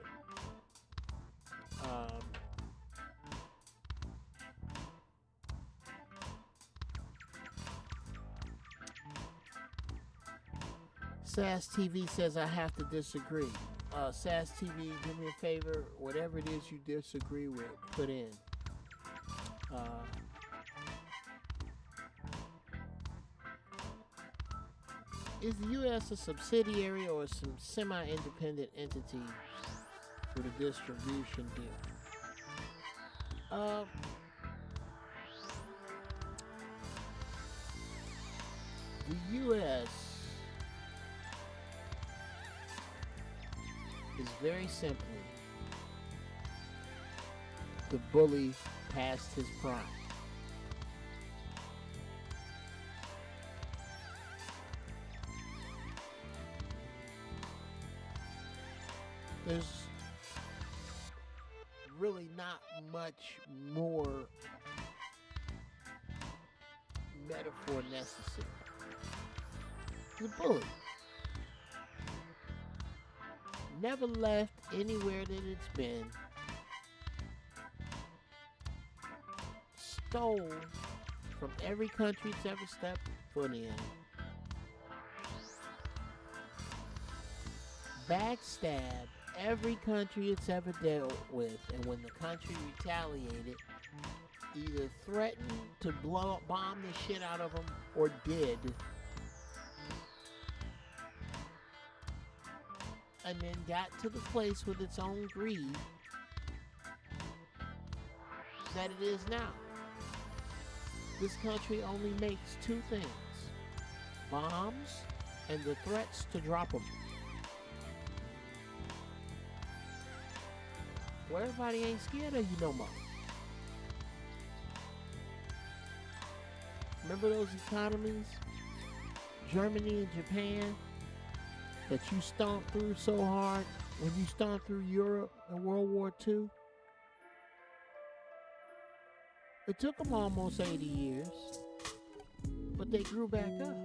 SAS TV says I have to disagree. SAS TV, do me a favor. Whatever it is you disagree with, put in. Is the U.S. a subsidiary or some semi-independent entity with a distribution deal? The U.S. is very simply the bully past his prime. There's really not much more metaphor necessary. The bully never left anywhere that it's been. Stole from every country it's ever stepped foot in. Backstabbed every country it's ever dealt with, and when the country retaliated, either threatened to bomb the shit out of them or did, and then got to the place with its own greed that it is now. This country only makes two things: bombs and the threats to drop them. Well, everybody ain't scared of you no more. Remember those economies, Germany and Japan, that you stomped through so hard when you stomped through Europe in World War II? It took them almost 80 years, but they grew back up.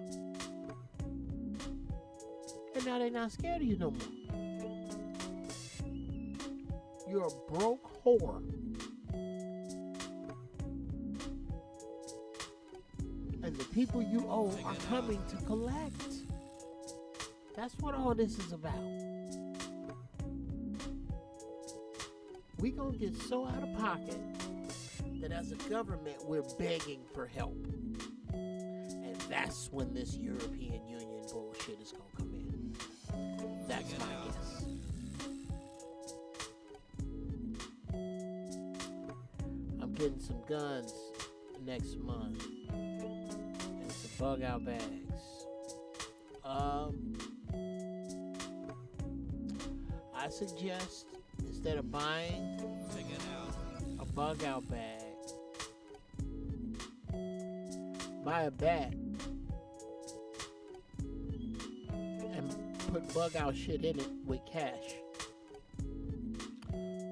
And now they're not scared of you no more. You're a broke whore. And the people you owe are coming to collect. That's what all this is about. We gonna get so out of pocket that as a government we're begging for help. And that's when this European Union bullshit is gonna come in. That's my guess. I'm getting some guns next month and some bug out bags. I suggest instead of buying a bug out bag, buy a bat and put bug out shit in it with cash.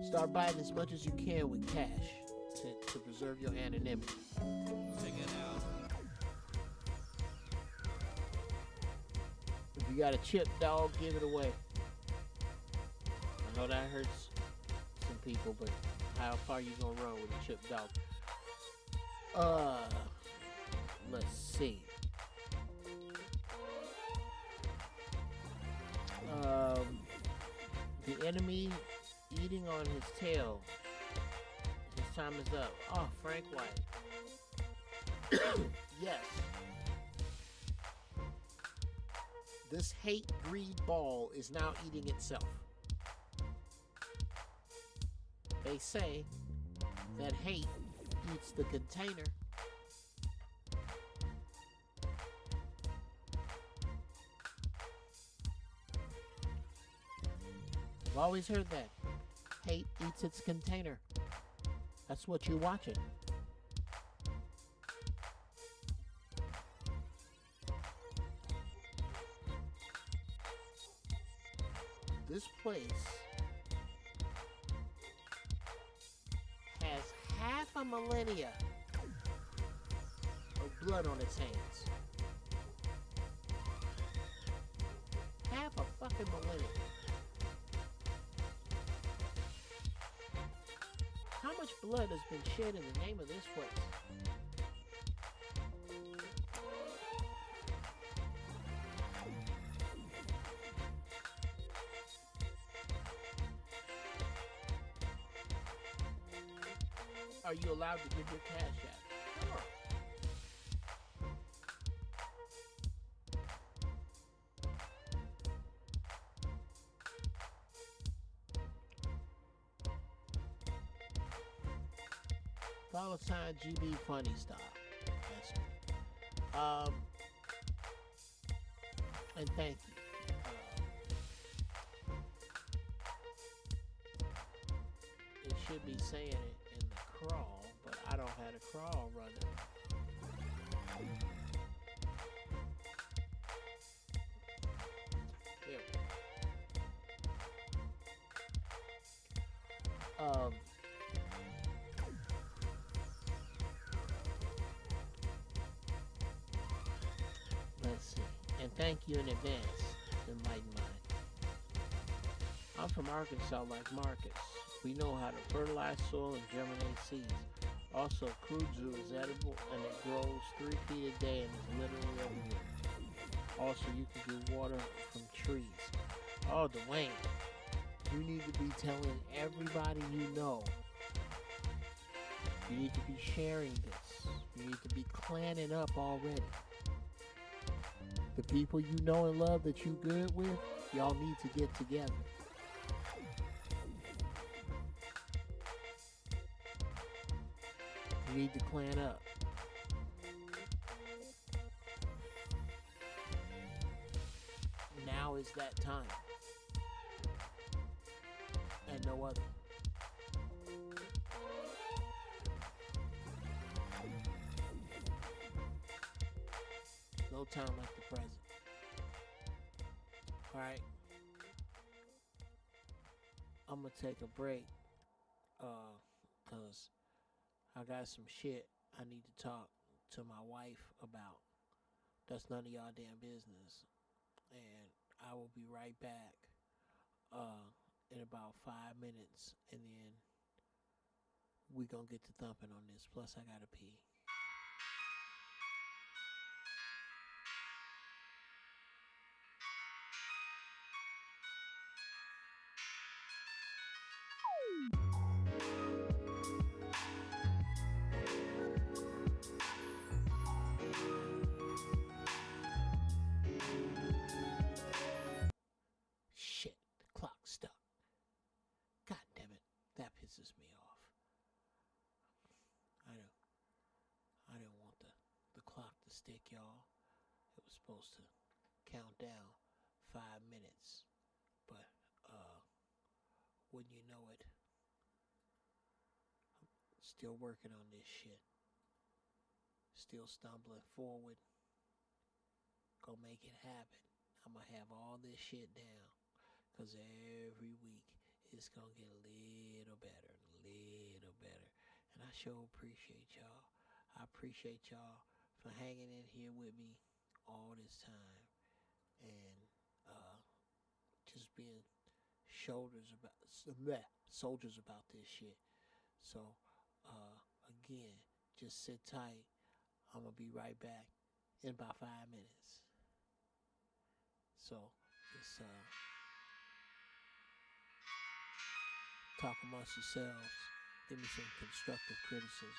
Start buying as much as you can with cash to preserve your anonymity. If you got a chip dog, give it away. I know that hurts some people, but how far you gonna run with a chip dog? Let's see. The enemy eating on his tail. His time is up. Oh, Frank White. Yes. This hate greed ball is now eating itself. They say that hate eats the container. I've always heard that. Hate eats its container. That's what you're watching. This place has half a millennia of blood on its hands. Half a fucking millennia. How much blood has been shed in the name of this place? Are you allowed to give your cash out? Sure. $sign GB funny style. That's me. And thank you. It should be saying it in the crawl, but I don't have a crawl running. There we go. Let's see. And thank you in advance, Enlightened Mind. I'm from Arkansas like Marcus. We know how to fertilize soil and germinate seeds. Also, kudzu is edible and it grows 3 feet a day and is literally everywhere. Also, you can get water from trees. Oh, Dwayne, you need to be telling everybody you know. You need to be sharing this. You need to be clanning up already. The people you know and love that you good with, y'all need to get together. You need to clan up. Now is that time. And no other. No time like the present. Alright. I'm gonna take a break. Cause I got some shit I need to talk to my wife about. That's none of y'all damn business. And I will be right back in about 5 minutes, and then we gonna get to thumping on this. Plus I gotta pee. Shit, the clock's stuck. God damn it, that pisses me off. I didn't want the clock to stick, y'all. It was supposed to count down 5 minutes. But wouldn't you know it, I'm still working on this shit. Still stumbling forward. Gonna make it happen. I'm gonna have all this shit down. Cause every week it's gonna get a little better, and I sure appreciate y'all. I appreciate y'all for hanging in here with me all this time, and just being soldiers about this shit. So again, just sit tight. I'm gonna be right back in about 5 minutes. So just talk amongst yourselves. Give me some constructive criticism.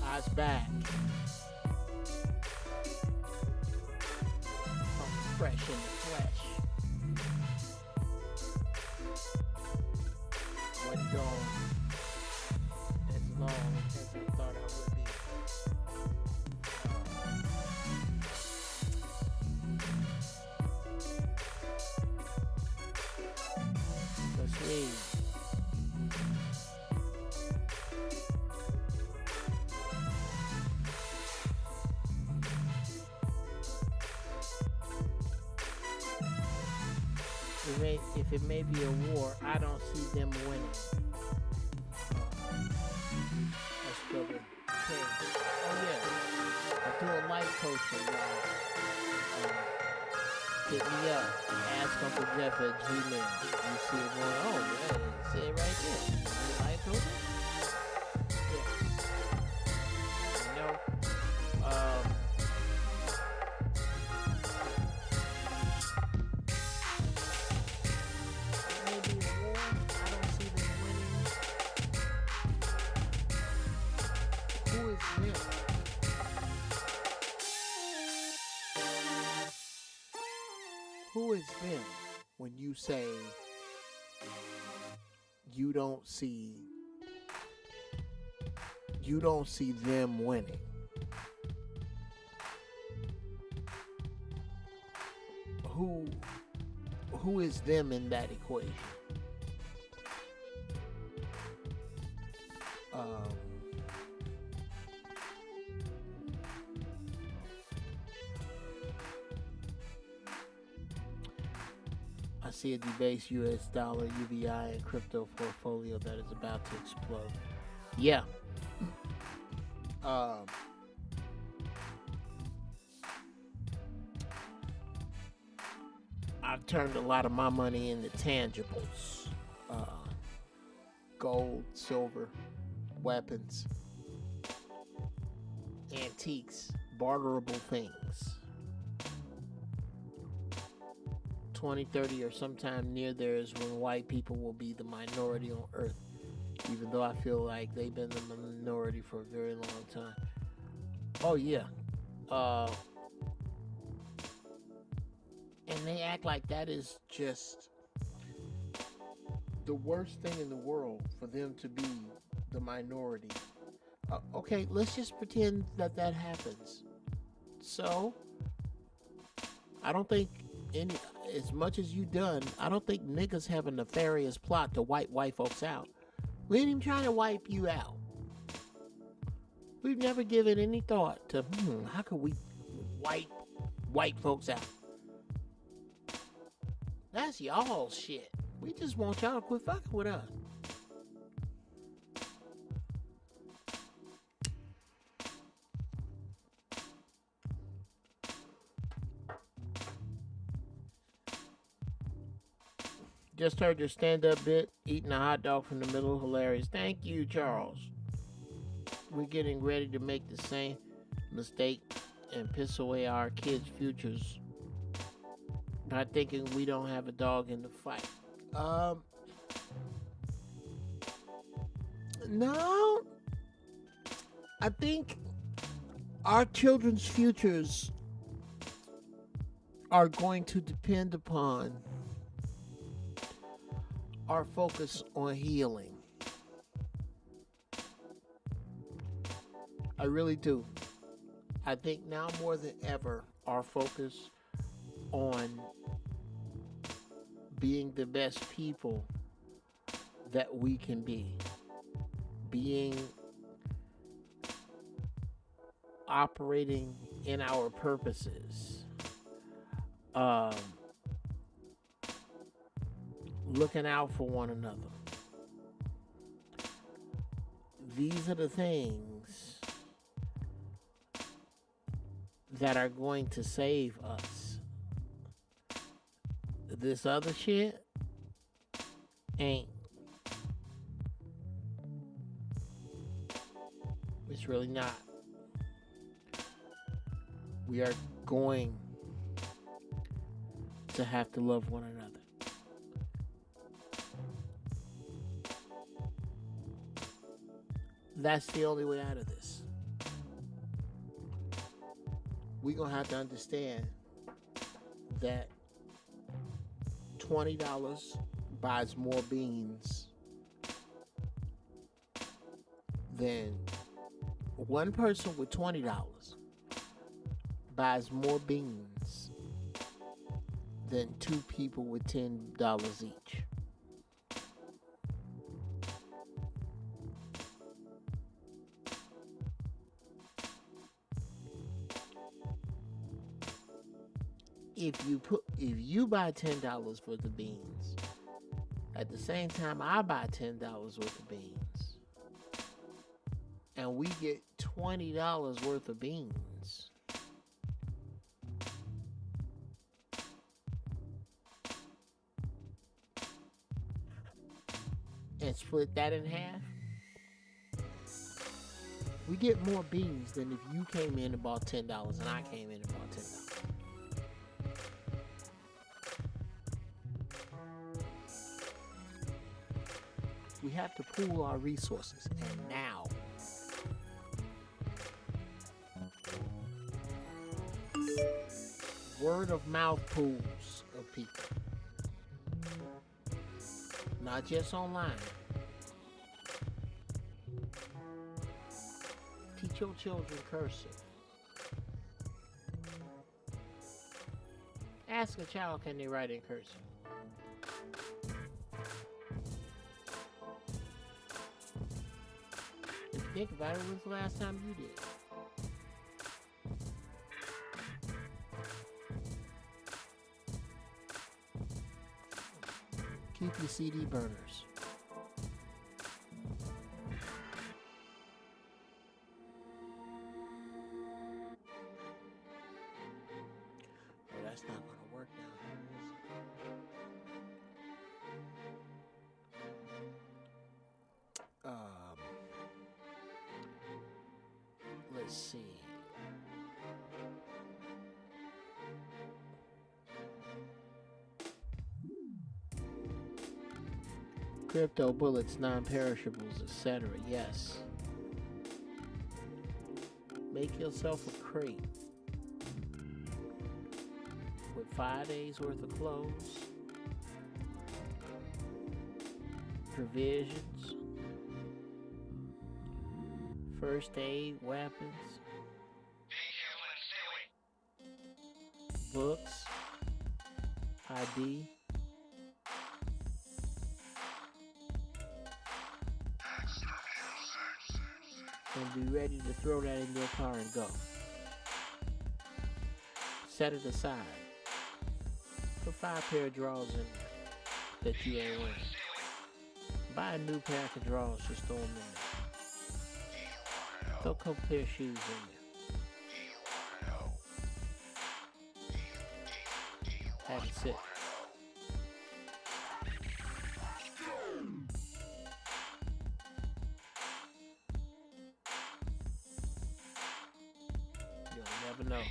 Eyes back. Something fresh in the flesh. Wasn't gone as long as I thought I would be. Let's read. If it may be a war, I don't see them winning. Let's go with okay. Oh yeah, I'm doing life coaching, y'all. Hit me up. Ask Uncle Geoff at Gmail. You see it going on. Yeah, see it right there. You life coaching? Yeah. You know, who is them when you say you don't see them winning? Who is them in that equation? I see a debased US dollar, UBI, and crypto portfolio that is about to explode. Yeah. I've turned a lot of my money into tangibles. Gold, silver, weapons, antiques, barterable things. 2030 or sometime near there is when white people will be the minority on earth, even though I feel like they've been the minority for a very long time. Oh yeah. And they act like that is just the worst thing in the world for them to be the minority. Okay, let's just pretend that that happens. So, I don't think as much as you done, I don't think niggas have a nefarious plot to wipe white folks out. We ain't even trying to wipe you out. We've never given any thought to, how could we wipe white folks out? That's y'all's shit. We just want y'all to quit fucking with us. Just heard your stand-up bit, eating a hot dog from the middle, hilarious. Thank you, Charles. We're getting ready to make the same mistake and piss away our kids' futures by thinking we don't have a dog in the fight. No. I think our children's futures are going to depend upon our focus on healing. I really do. I think now more than ever, our focus on being the best people that we can be, being operating in our purposes, looking out for one another. These are the things that are going to save us. This other shit ain't. It's really not. We are going to have to love one another. That's the only way out of this. We're going to have to understand that $20 buys more beans than one person with $20 buys more beans than two people with $10 each. If you buy $10 worth of beans, at the same time I buy $10 worth of beans, and we get $20 worth of beans, and split that in half, we get more beans than if you came in and bought $10 and I came in and bought $10. We have to pool our resources, and now. Word of mouth pools of people. Not just online. Teach your children cursive. Ask a child, can they write in cursive? Think about it. When's the last time you did? Keep your CD burners. Oh, that's not going to work down here, is it? Let's see. Crypto bullets, non-perishables, etc. Yes. Make yourself a crate with 5 days worth of clothes, provisions, first aid, weapons, books, ID, and be ready to throw that in your car and go. Set it aside. Put 5 pair of drawers in there that you ain't wearing. Buy a new pack of drawers, just throw them in there. Throw a couple pair of shoes in there. Have it sit. You'll never know.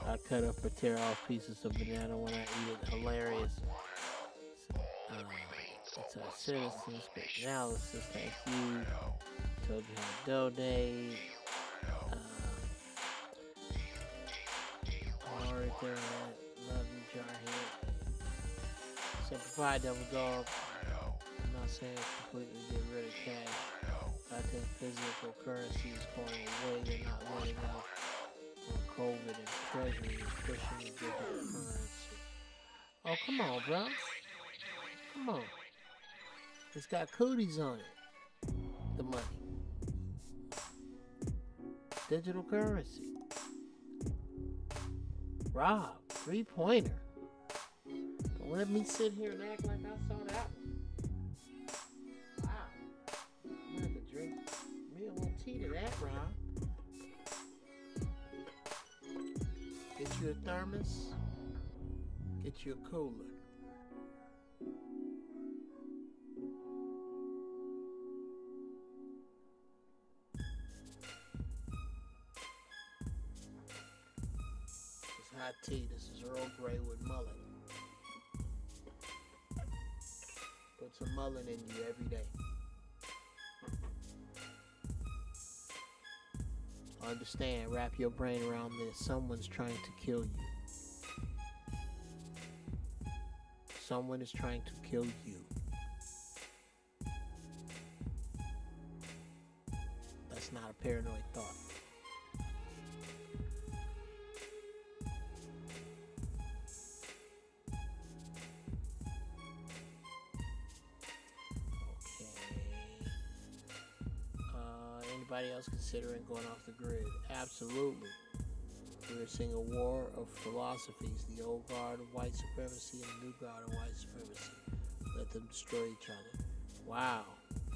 I cut up or tear off pieces of banana when I eat it. Hilarious. It's our citizens. Great analysis. Thank you. Told you how to donate. Alright there. Love you, Jarhead. Simplify double dog. I'm not saying completely get rid of cash. I think physical currency is going away. They're not letting out on COVID, and Treasury is pushing the digital currency. Oh, come on, bro. Come on. It's got cooties on it. The money. Digital currency. Rob, 3-pointer. Don't let me sit here and act like I saw that one. Wow. I'm gonna have to drink me a little tea to that, Rob. Get you a thermos. Get you a cooler. This is hot tea. This is Earl Grey with mullet. Put some mullet in you every day. Understand, wrap your brain around this. Someone's trying to kill you. Someone is trying to kill you. That's not a paranoid thought. Anybody else considering going off the grid? Absolutely. We're seeing a war of philosophies, the old guard of white supremacy and the new guard of white supremacy. Let them destroy each other. Wow.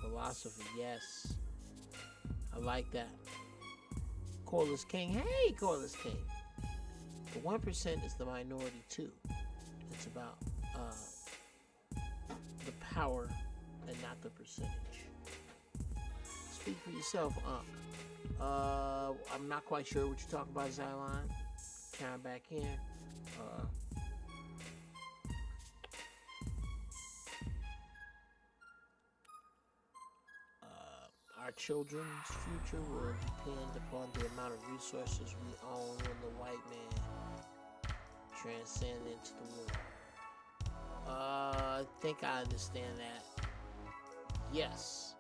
Philosophy, yes. I like that. Corliss King. Hey, Corliss King. The 1% is the minority too. It's about the power and not the percentage. Speak for yourself, I'm not quite sure what you're talking about, Xylon. Chime back in. Our children's future will depend upon the amount of resources we own when the white man transcends into the world. I think I understand that. Yes.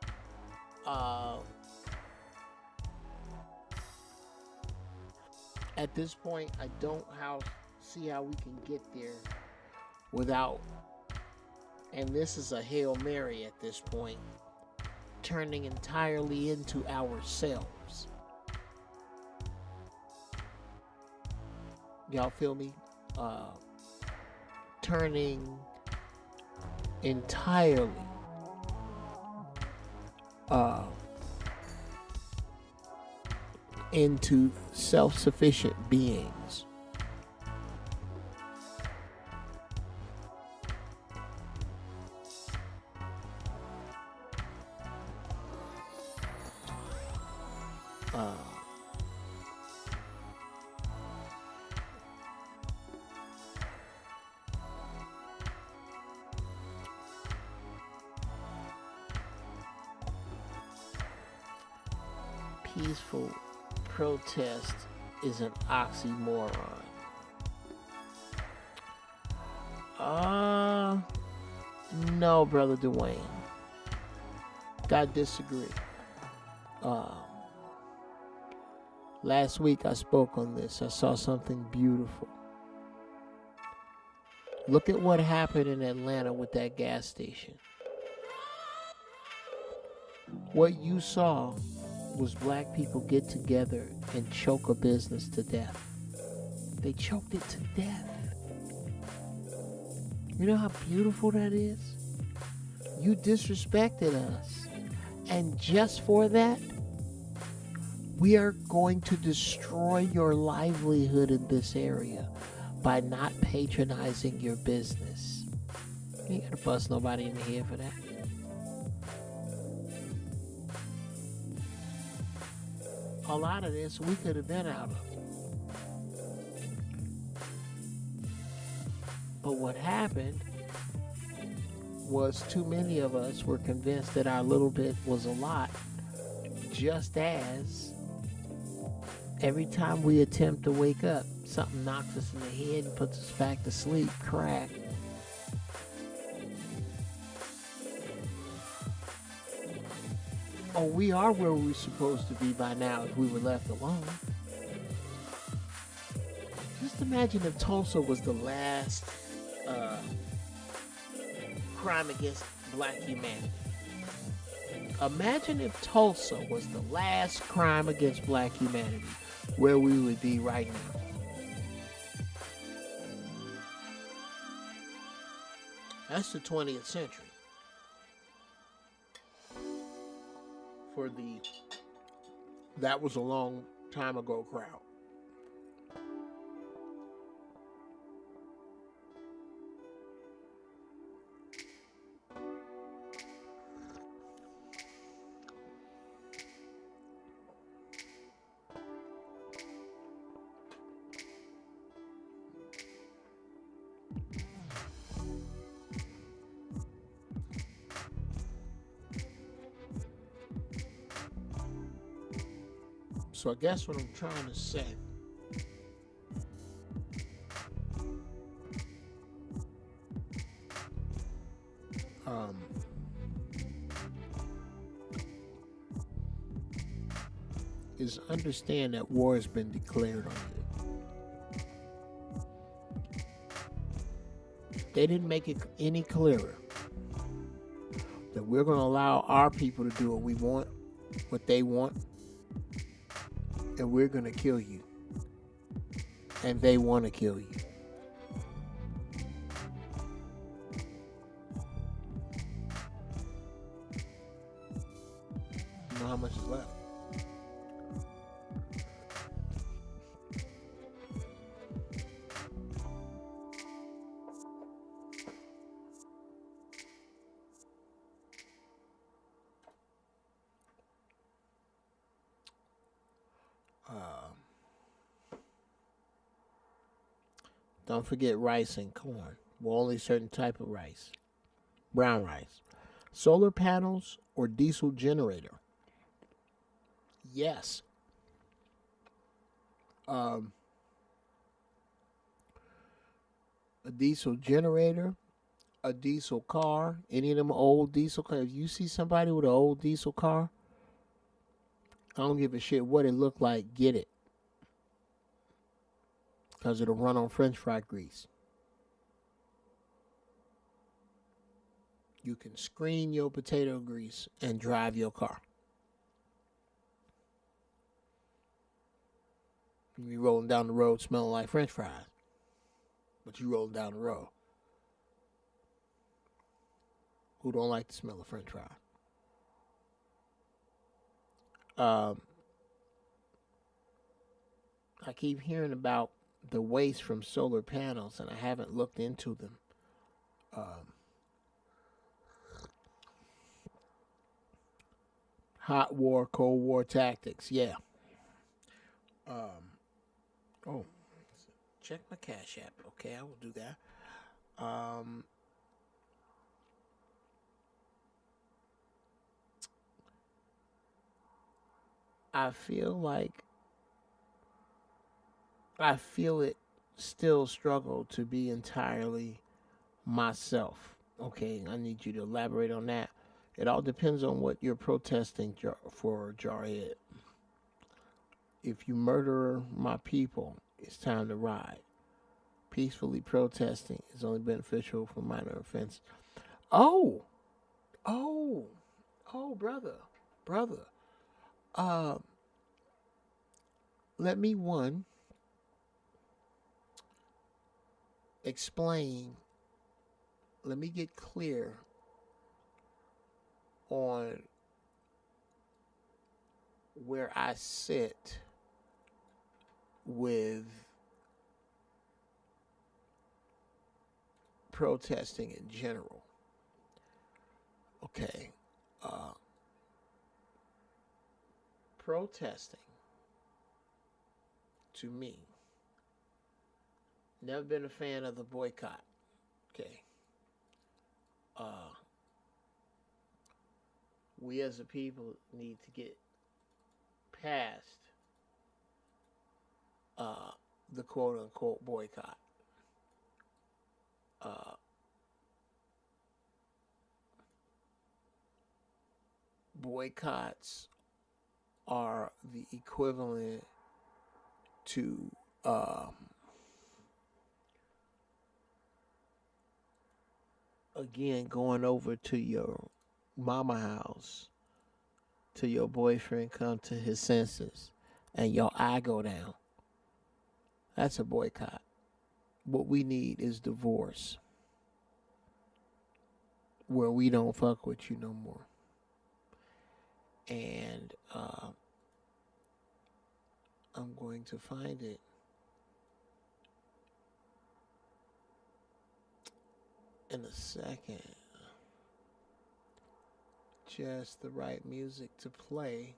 At this point, I don't see how we can get there without, and this is a Hail Mary at this point, turning entirely into ourselves. Y'all feel me? Turning entirely into self-sufficient beings. Peaceful protest is an oxymoron. No, Brother Dwayne. I disagree. Last week I spoke on this. I saw something beautiful. Look at what happened in Atlanta with that gas station. What you saw was black people get together and choke a business to death. They choked it to death. You know how beautiful that is? You disrespected us. And just for that, we are going to destroy your livelihood in this area by not patronizing your business. You ain't gotta bust nobody in the head for that. A lot of this we could have been out of. But what happened was too many of us were convinced that our little bit was a lot, just as every time we attempt to wake up, something knocks us in the head and puts us back to sleep, crack. Oh, we are where we're supposed to be by now if we were left alone. Just imagine if Tulsa was the last crime against black humanity. Imagine if Tulsa was the last crime against black humanity, where we would be right now. That's the 20th century. For the that was a long time ago crowd. So I guess what I'm trying to say, is understand that war has been declared on you. They didn't make it any clearer that we're going to allow our people to do what we want, what they want, and we're going to kill you. And they want to kill you. You know how much is left? Don't forget rice and corn. Well, only certain type of rice. Brown rice. Solar panels or diesel generator. Yes. A diesel generator, a diesel car, any of them old diesel cars. If you see somebody with an old diesel car, I don't give a shit what it looked like, get it. because it'll run on French fry grease. You can screen your potato grease and drive your car. You be rolling down the road smelling like French fries, but you rolling down the road. Who don't like the smell of French fries? I keep hearing about the waste from solar panels, and I haven't looked into them. Hot war, Cold War tactics, yeah. Oh, check my Cash App. Okay, I will do that. I feel it still struggle to be entirely myself. Okay, I need you to elaborate on that. It all depends on what you're protesting for, Jarhead. If you murder my people, it's time to ride. Peacefully protesting is only beneficial for minor offense. Oh, brother. Let me explain. Let me get clear on where I sit with protesting in general. Okay. Protesting, to me, never been a fan of the boycott. Okay. We as a people need to get past the quote-unquote boycott. Boycotts are the equivalent to again going over to your mama house till your boyfriend come to his senses and your eye go down. That's a boycott. What we need is divorce, where we don't fuck with you no more. And I'm going to find it. In a second. Just the right music to play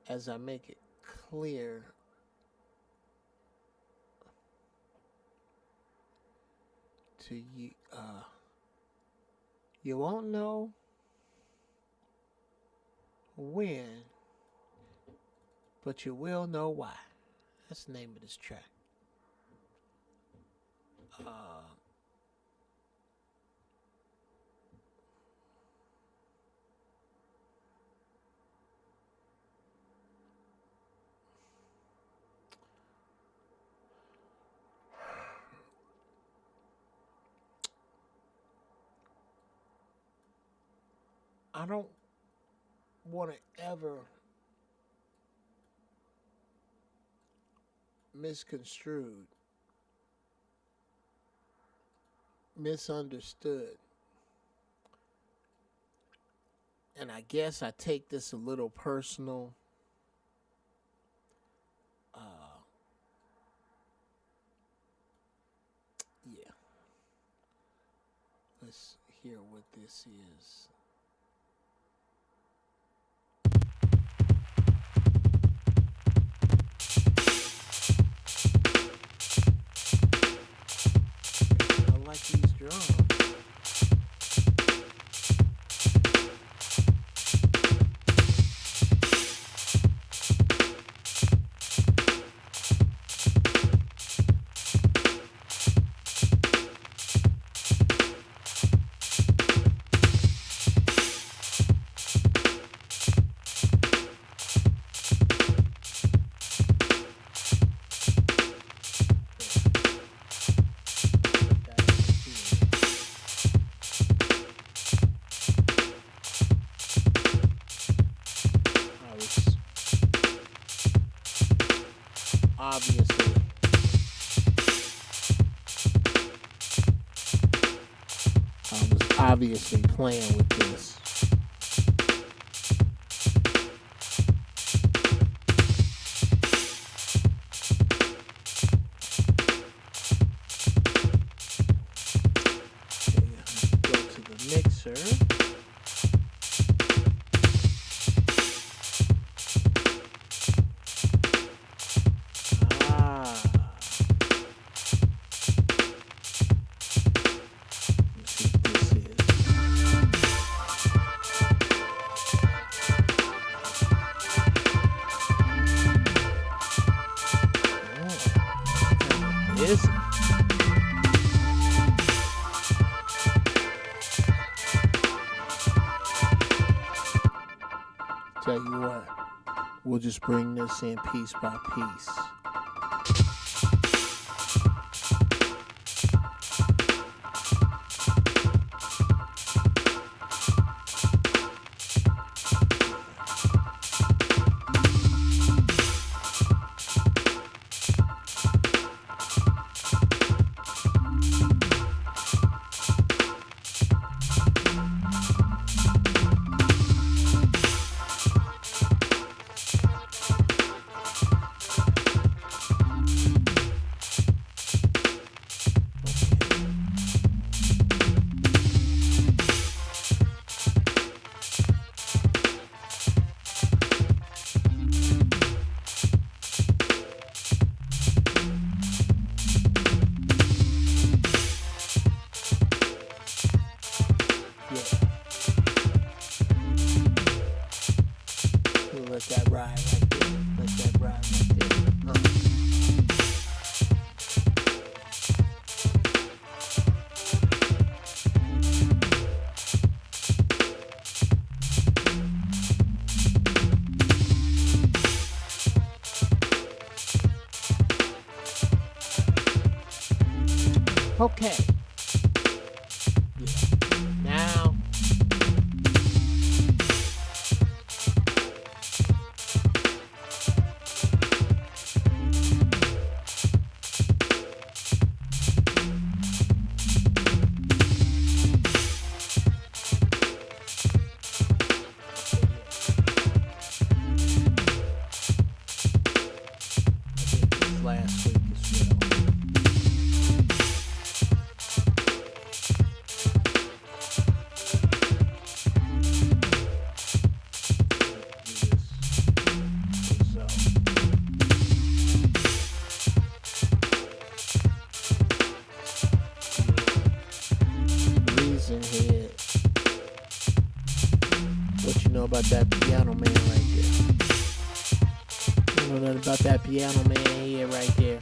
as I make it clear to you. You won't know when, but you will know why. That's the name of this track. I don't want to ever misconstrued, misunderstood. And I guess I take this a little personal. Yeah. Let's hear what this is. I like these drums. obviously. I was obviously playing with this. Okay, go to the mixer. Tell you what, we'll just bring this in piece by piece. Let that ride right there. Let that ride right there. Okay. Yeah. Now. Last week as well. Reason head. What you know about that piano man right there? You know nothing about that piano man here right there.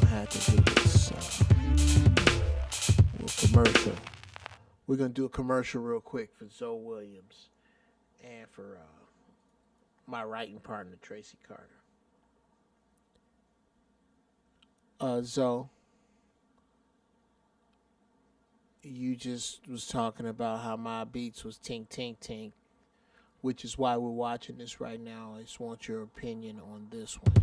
I had to do this little commercial. We're gonna do a commercial real quick for Zoe Williams and for my writing partner Tracy Carter. Zoe, you just was talking about how my beats was tink tink tink, which is why we're watching this right now. I just want your opinion on this one.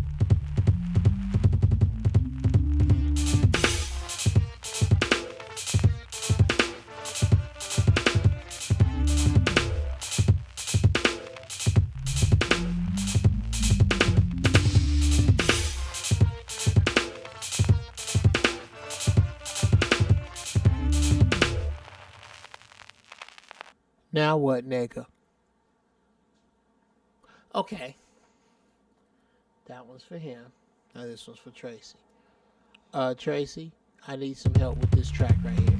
Now what, nigga? Okay. That one's for him. Now this one's for Tracy. Tracy, I need some help with this track right here.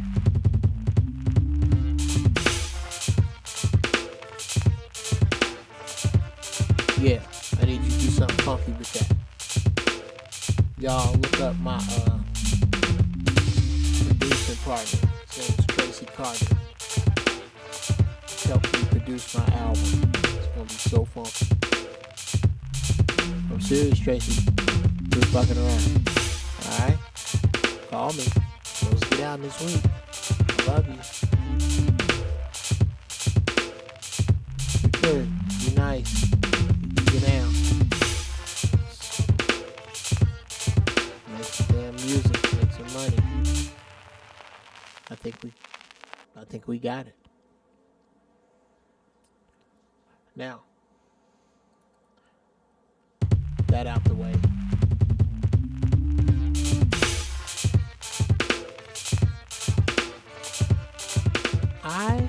Yeah, I need you to do something funky with that. Y'all look up my producing partner. His name is Tracy Carter. Help me produce my album. It's gonna be so funky. I'm serious, Tracy. Quit fucking around. Alright? Call me. Let's get down this week. I love you. Be good. Be nice. Get down. Make some damn music. Make some money. I think we got it. Now, that out the way. I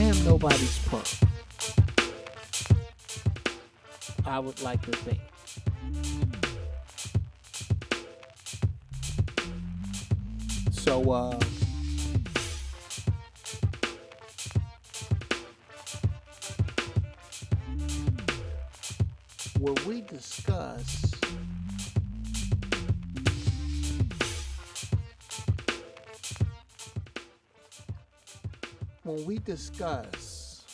am nobody's punk. I would like to think. So, when we discuss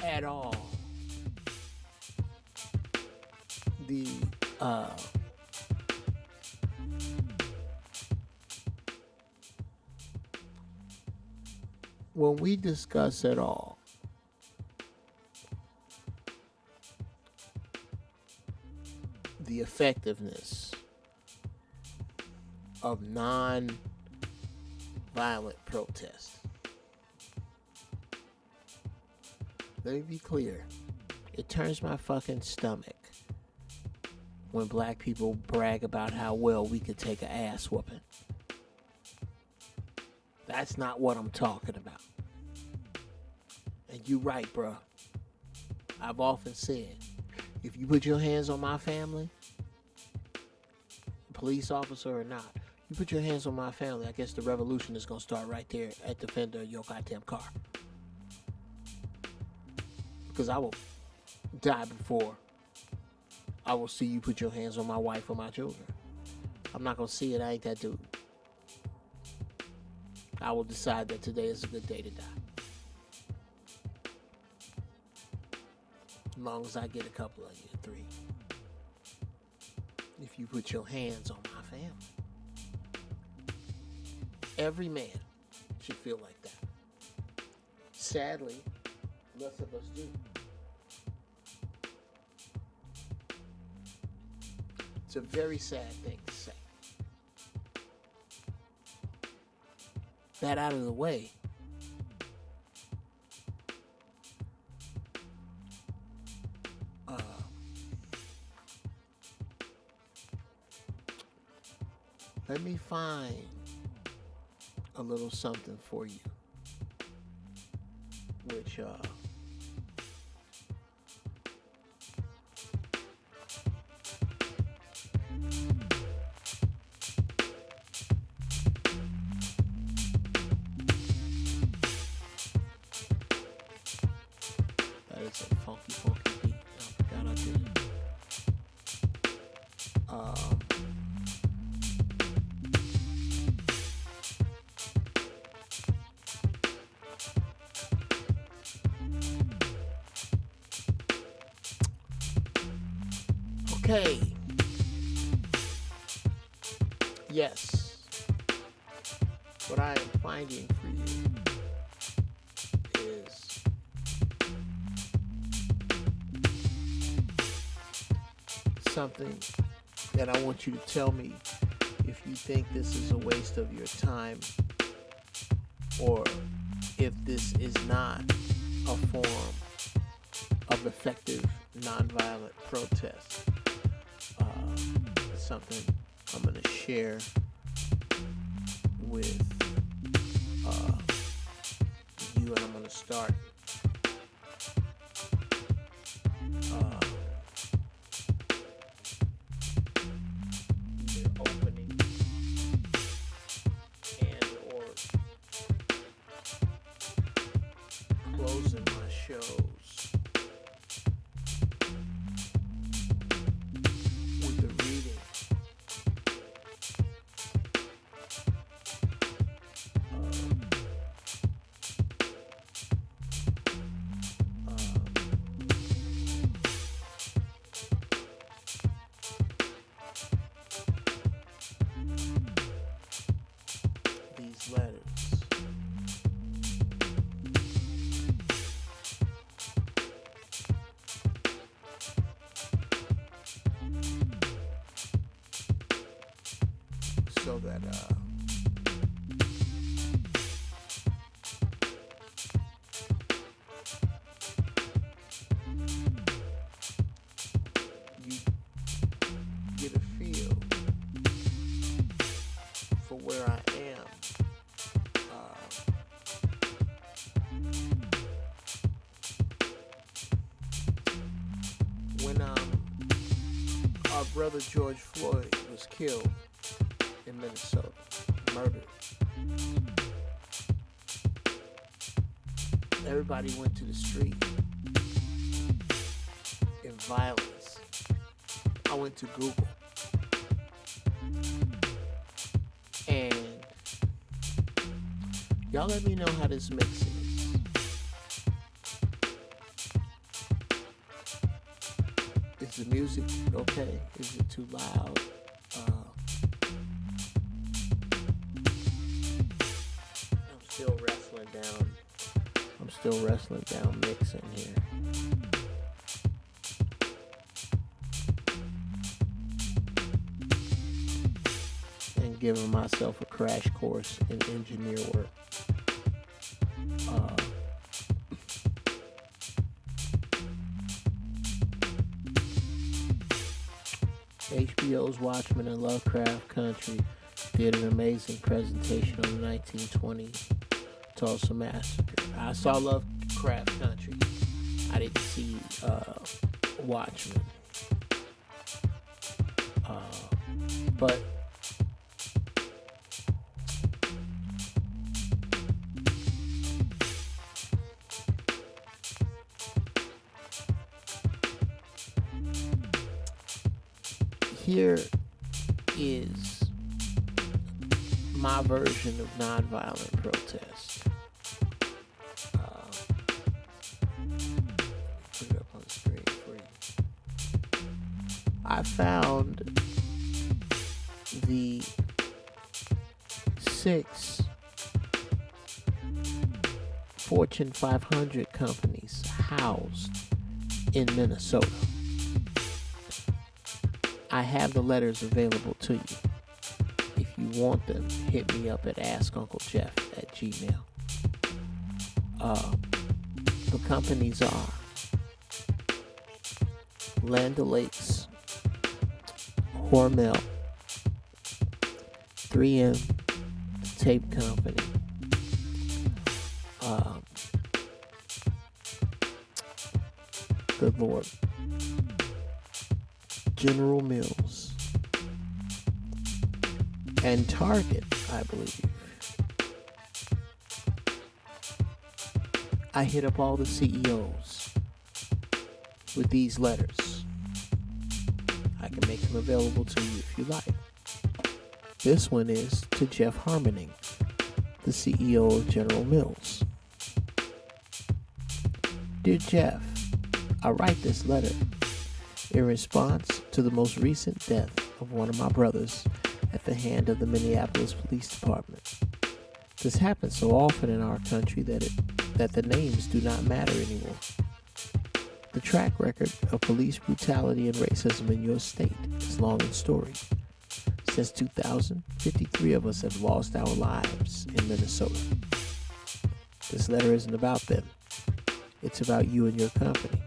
at all the when we discuss at all the effectiveness of non-violent protest. Let me be clear. It turns my fucking stomach when black people brag about how well we could take an ass whooping. That's not what I'm talking about. And you right, bruh. I've often said, if you put your hands on my family, police officer or not, you put your hands on my family, I guess the revolution is going to start right there at the fender of your goddamn car. Because I will die before I will see you put your hands on my wife or my children. I'm not going to see it. I ain't that dude. I will decide that today is a good day to die. As long as I get a couple of you, 3. If you put your hands on my family. Every man should feel like that. Sadly, less of us do. It's a very sad thing to say. That out of the way. Let me find a little something for you, which that is a funky beat. I forgot I did it. Okay. Yes. What I am finding for you is something that I want you to tell me if you think this is a waste of your time or if this is not a form of effective nonviolent protest. Something I'm going to share with you, and I'm going to start either opening and or closing my shows with the reading that you get a feel for where I am. When our brother George Floyd was killed in Minnesota, murdered, everybody went to the street in violence. I went to Google and y'all let me know how this mix is. Is the music okay? Is it too loud? I'm still wrestling down mixing here. And giving myself a crash course in engineer work. HBO's Watchmen and Lovecraft Country did an amazing presentation on the 1920 Tulsa Massacre. I saw Lovecraft Country. I didn't see Watchmen. But here is my version of nonviolent protest. Put it up on the screen for you. I found the 6 Fortune 500 companies housed in Minnesota. I have the letters available to you. If you want them, hit me up at askunclejeff@gmail. The companies are Land O'Lakes, Hormel, 3M, the Tape Company, good Lord, General Mills, and Target, I believe. I hit up all the CEOs with these letters. I can make them available to you if you like. This one is to Geoff Harmoning, the CEO of General Mills. Dear Geoff, I write this letter in response to the most recent death of one of my brothers at the hand of the Minneapolis Police Department. This happens so often in our country that the names do not matter anymore. The track record of police brutality and racism in your state is long and storied. Since 2000, 53 of us have lost our lives in Minnesota. This letter isn't about them. It's about you and your company.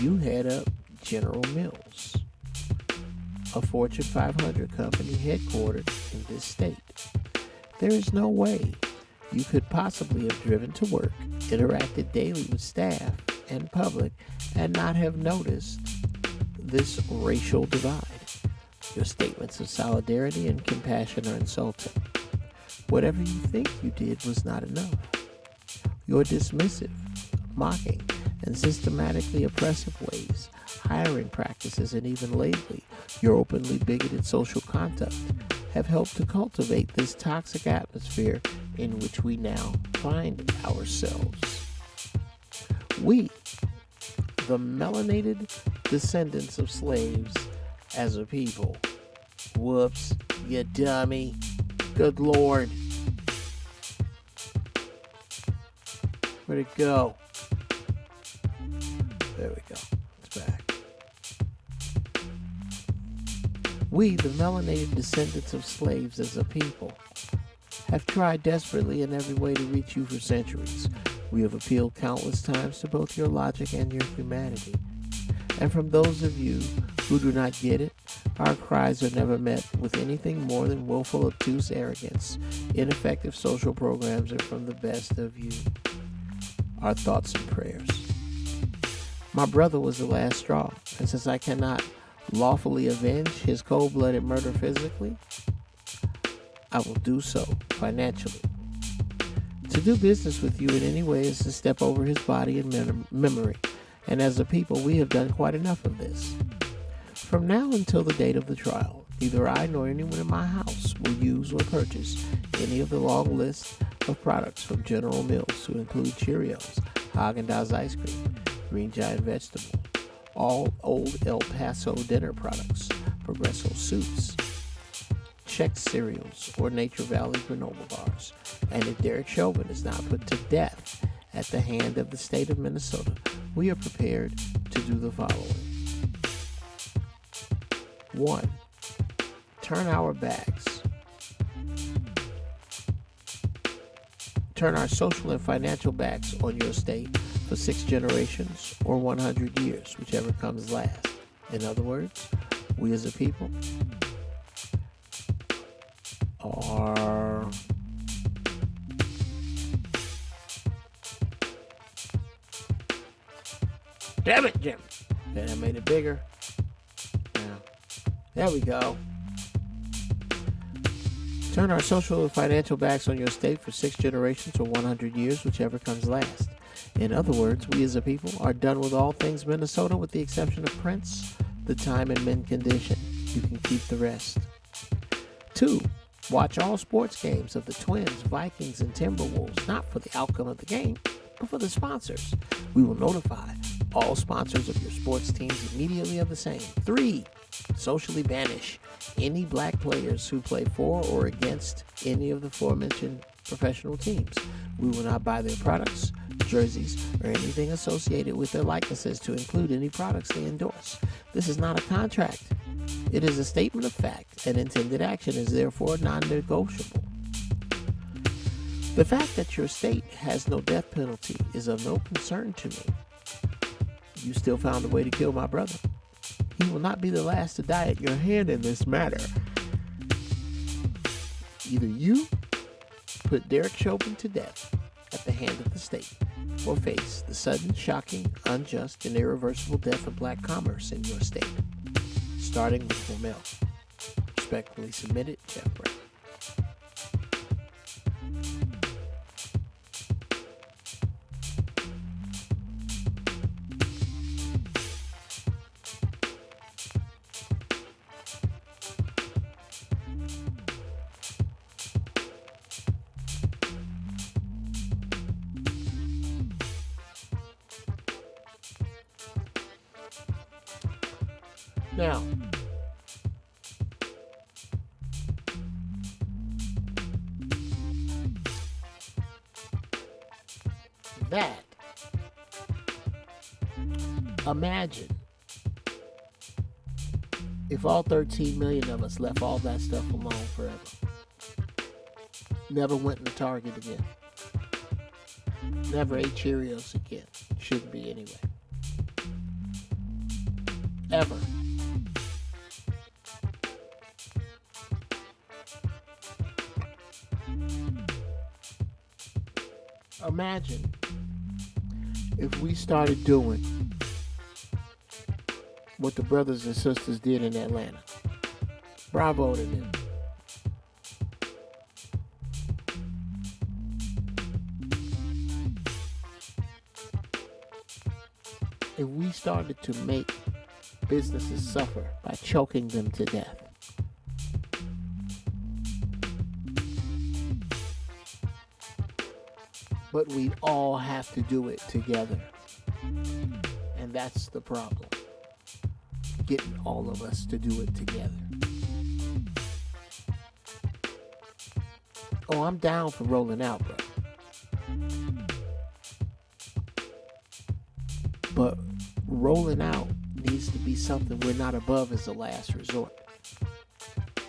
You head up General Mills, a Fortune 500 company headquartered in this state. There is no way you could possibly have driven to work, interacted daily with staff and public, and not have noticed this racial divide. Your statements of solidarity and compassion are insulting. Whatever you think you did was not enough. Your dismissive, mocking, and systematically oppressive ways, hiring practices, and even lately, your openly bigoted social conduct have helped to cultivate this toxic atmosphere in which we now find ourselves. We, the melanated descendants of slaves, as a people. Whoops, you dummy. Good Lord. Where'd it go? There we go. It's back. We, the melanated descendants of slaves as a people, have tried desperately in every way to reach you for centuries. We have appealed countless times to both your logic and your humanity. And from those of you who do not get it, our cries are never met with anything more than willful, obtuse arrogance, ineffective social programs, and from the best of you, our thoughts and prayers. My brother was the last straw, and since I cannot lawfully avenge his cold-blooded murder physically, I will do so financially. To do business with you in any way is to step over his body and memory, and as a people we have done quite enough of this. From now until the date of the trial, neither I nor anyone in my house will use or purchase any of the long list of products from General Mills to include Cheerios, Haagen-Dazs ice cream, Green Giant vegetable, all old El Paso dinner products, Progresso soups, Chex cereals, or Nature Valley granola bars. And if Derek Chauvin is not put to death at the hand of the state of Minnesota, we are prepared to do the following. 1. Turn our social and financial backs on your state for 6 generations or 100 years, whichever comes last. In other words, we as a people are damn it, Jim. Okay, I made it bigger. Now, there we go. Turn our social and financial backs on your state for 6 generations or 100 years, whichever comes last. In other words, we as a people are done with all things Minnesota with the exception of Prince, the time and mint condition. You can keep the rest. 2. Watch all sports games of the Twins, Vikings, and Timberwolves, not for the outcome of the game, but for the sponsors. We will notify all sponsors of your sports teams immediately of the same. 3. Socially banish any black players who play for or against any of the aforementioned professional teams. We will not buy their products, jerseys, or anything associated with their likenesses to include any products they endorse. This is not a contract. It is a statement of fact, and intended action is therefore non-negotiable. The fact that your state has no death penalty is of no concern to me. You still found a way to kill my brother. He will not be the last to die at your hand in this matter. Either you put Derek Chauvin to death at the hand of the state, or face the sudden, shocking, unjust, and irreversible death of black commerce in your state. Starting with Hormel. Respectfully submitted, Geoff Brown. Now, that, imagine if all 13 million of us left all that stuff alone forever. Never went to Target again. Never ate Cheerios again. Shouldn't be anyway. Ever. Imagine if we started doing what the brothers and sisters did in Atlanta. Bravo to them. If we started to make businesses suffer by choking them to death. But we all have to do it together. And that's the problem. Getting all of us to do it together. Oh, I'm down for rolling out, bro. But rolling out needs to be something we're not above as a last resort.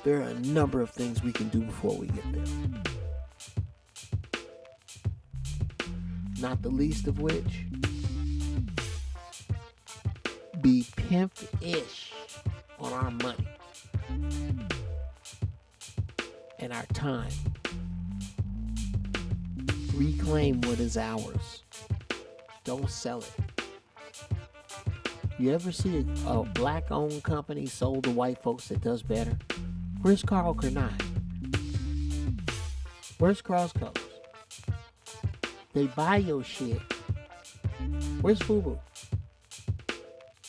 There are a number of things we can do before we get there. Not the least of which, be pimp-ish on our money and our time. Reclaim what is ours. Don't sell it. You ever see a black-owned company sold to white folks that does better? Where's Carl Kernai? Where's Cross Colors? They buy your shit. Where's FUBU?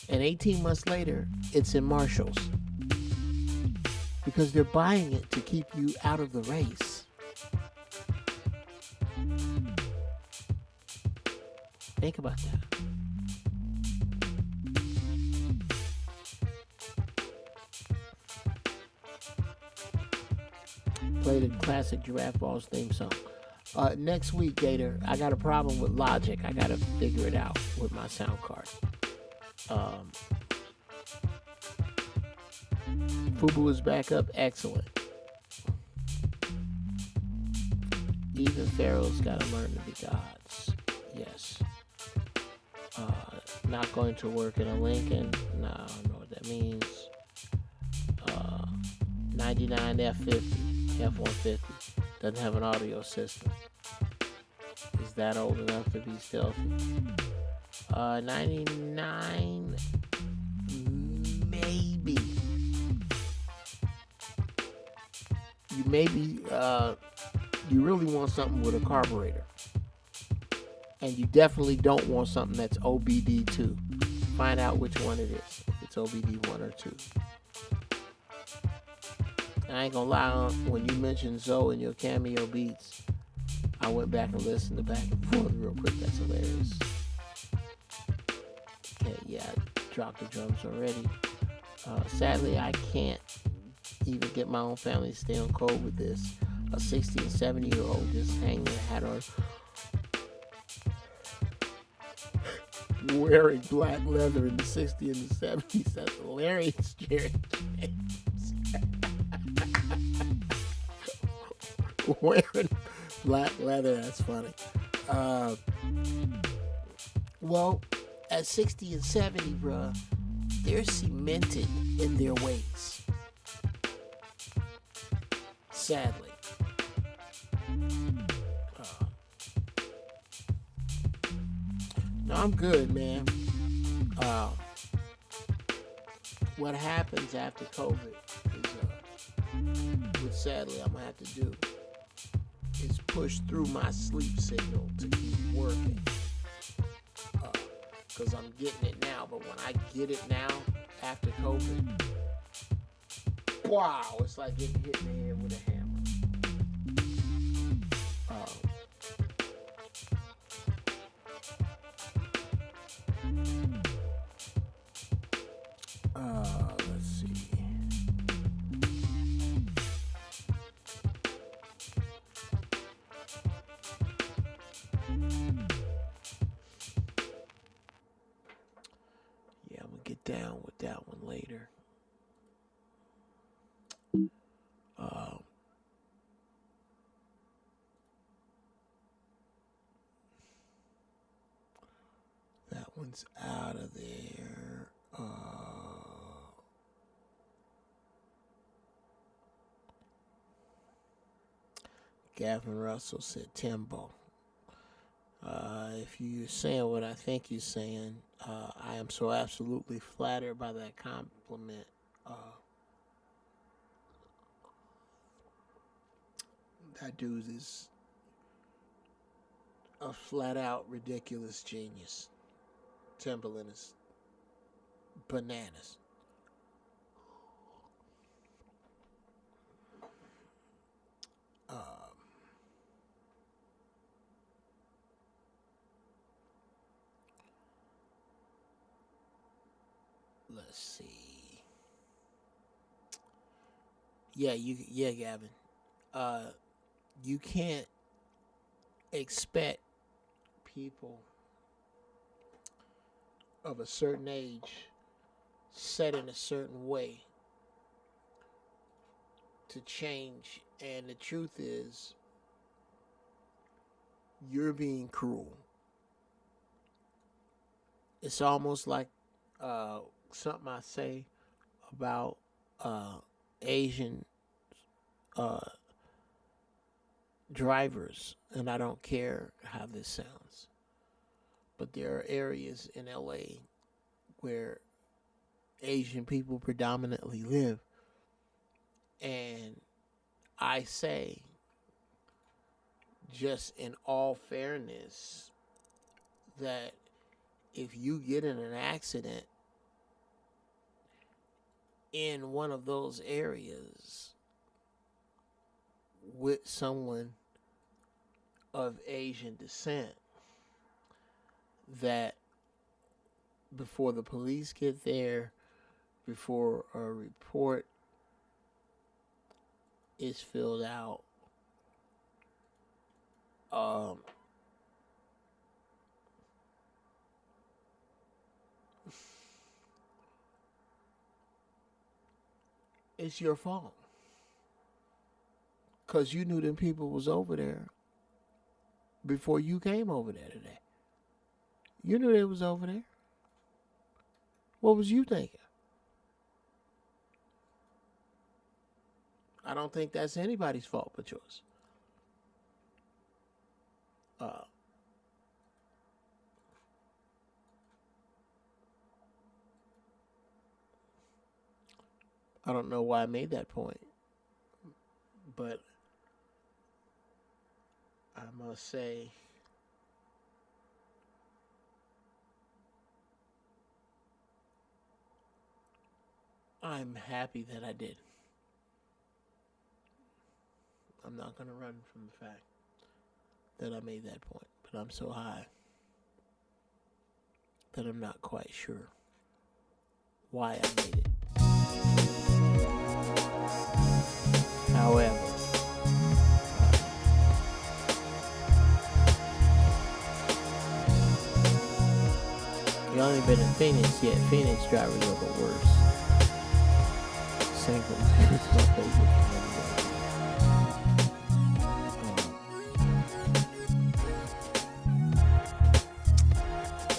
And 18 months later, it's in Marshall's. Because they're buying it to keep you out of the race. Think about that. Play the classic Giraffeballz theme song. Next week, Gator, I got a problem with Logic. I got to figure it out with my sound card. FUBU is back up. Excellent. Even Pharaoh's got to learn to be gods. Yes. Not going to work in a Lincoln. No, I don't know what that means. 99 F50. F-150 doesn't have an audio system. Is that old enough to be stealthy? 99, maybe. You really want something with a carburetor. And you definitely don't want something that's OBD2. Find out which one it is. If it's OBD1 or 2. I ain't gonna lie, when you mentioned Zoe and your cameo beats, I went back and listened to back and forth real quick. That's hilarious. Okay, yeah, I dropped the drums already. Sadly, I can't even get my own family to stay on code with this. A 60 and 70-year-old just hanging their hat on, wearing black leather in the 60s and the 70s. That's hilarious, Jerry James. Wearing black leather, that's funny. Well, at 60 and 70, bruh, they're cemented in their ways. Sadly. No, I'm good, man. What happens after COVID is, which sadly I'm gonna have to do, is push through my sleep signal to keep working. Because I'm getting it now, but when I get it now, after COVID, wow, it's like getting hit in the head with a hammer. Let's see. Yeah, I'm gonna get down with that one later. That one's out of there. Gavin Russell said Timbo. If you're saying what I think you're saying, I am so absolutely flattered by that compliment. That dude is a flat-out ridiculous genius. Timberland is bananas. Let's see. Yeah, Gavin. You can't expect people of a certain age set in a certain way to change. And the truth is, you're being cruel. It's almost like something I say about Asian drivers, and I don't care how this sounds, but there are areas in LA where Asian people predominantly live, and I say, just in all fairness, that if you get in an accident in one of those areas with someone of Asian descent, that before the police get there, before a report is filled out, it's your fault. Because you knew them people was over there before you came over there today. You knew they was over there. What was you thinking? I don't think that's anybody's fault but yours. I don't know why I made that point, but I must say, I'm happy that I did. I'm not going to run from the fact that I made that point, but I'm so high that I'm not quite sure why I made it. However, you only been in Phoenix yet. Phoenix drivers are the worst. Single is my favorite.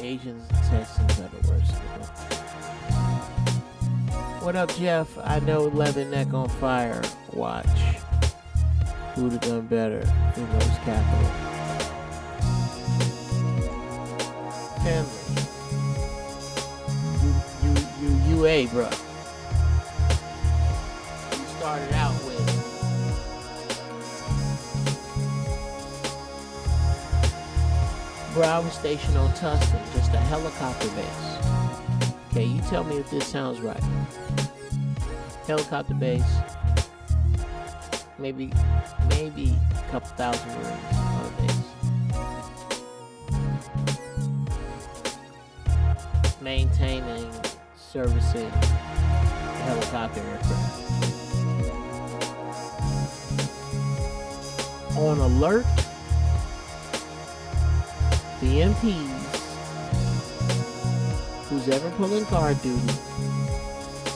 Asians and Texans are the worst. What up, Geoff? I know Leatherneck on Fire. Watch. Who'd have done better in those capitals? Family. You UA, bro. You started out with bro, I was stationed on Tustin, just a helicopter base. Okay, you tell me if this sounds right. Helicopter base, maybe a couple thousand Marines on the base. Maintaining, servicing helicopter aircraft. On alert, the MPs, who's ever pulling guard duty,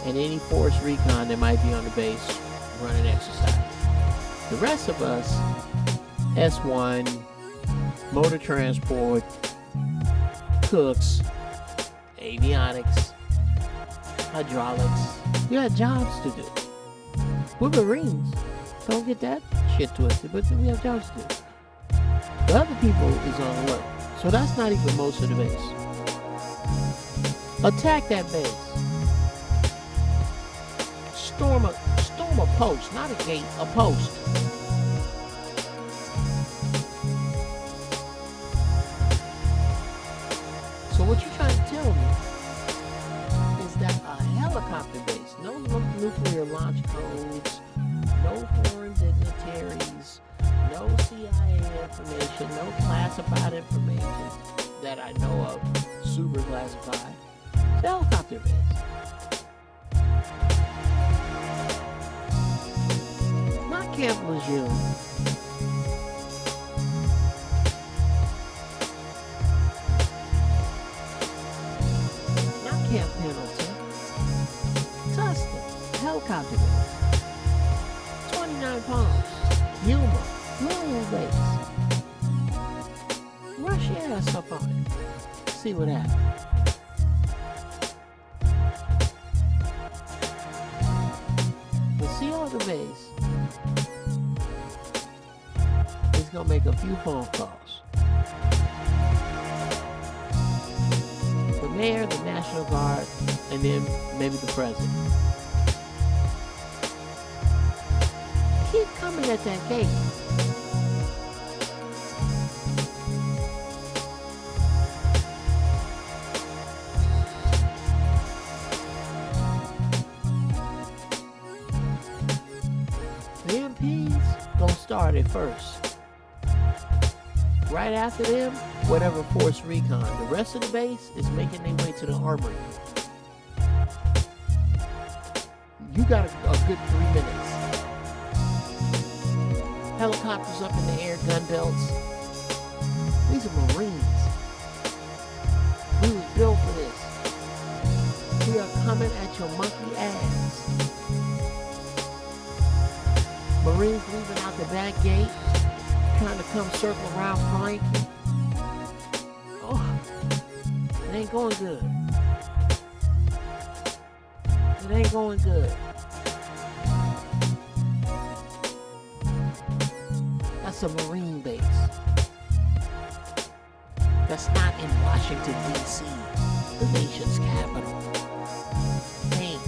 and any force recon that might be on the base running exercise. The rest of us, S1, motor transport, cooks, avionics, hydraulics, we got jobs to do. We're Marines. Don't get that shit twisted, but we have jobs to do. The other people is on alert. So that's not even most of the base. Attack that base. Storm a post, not a gate, a post. So what you're trying to tell me is that a helicopter base, no nuclear launch codes, no foreign dignitaries, no CIA information, no classified information that I know of, super classified. It's a helicopter base. Not Camp Lejeune. Not Camp Pendleton. Tustin, helicopter base. on it. See what happens. But see on the bass. He's gonna make a few phone calls. The mayor, the National Guard, and then maybe the president. Keep coming at that gate. The MPs gonna start it first. Right after them, whatever force recon. The rest of the base is making their way to the armory. You got a good 3 minutes. Helicopters up in the air, gun belts. These are Marines. We was built for this. We are coming at your monkey ass. Marines leaving out the back gate, trying to come circle around flanking. Oh, it ain't going good. It ain't going good. That's a Marine base. That's not in Washington, D.C., the nation's capital. Ain't.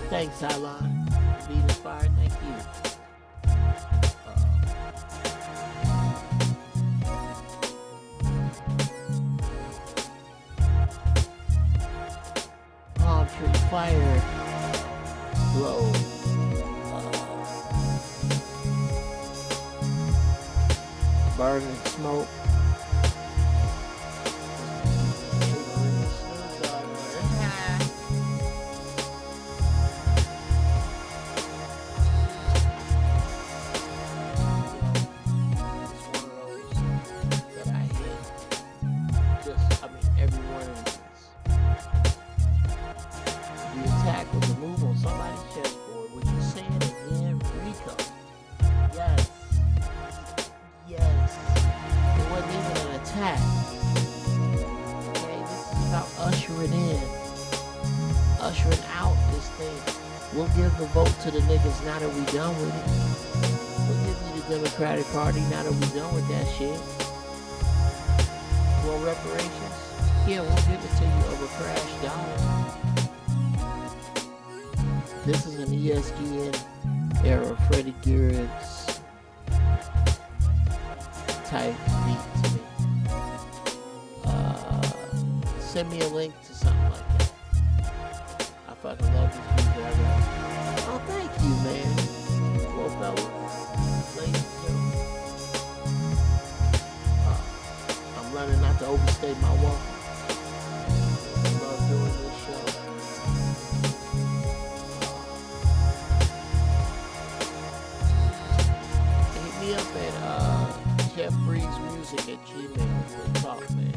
Thanks, Alon. Being inspired, thank you. Palm tree fire, blow. Burning smoke. To the niggas now that we done with it. We'll give you the Democratic Party now that we done with that shit. Well, reparations? Yeah, we'll give it to you over crash dollar. This is an ESPN era Freddie Gibbs type beat to me. Send me a link to something like that. I fucking love this music. Oh, thank you, man. Well, fellas, ladies and gentlemen, I'm learning not to overstay my welcome. I love doing this show. Hit me up at Geoff Breeze Music at Gmail. We'll talk, man.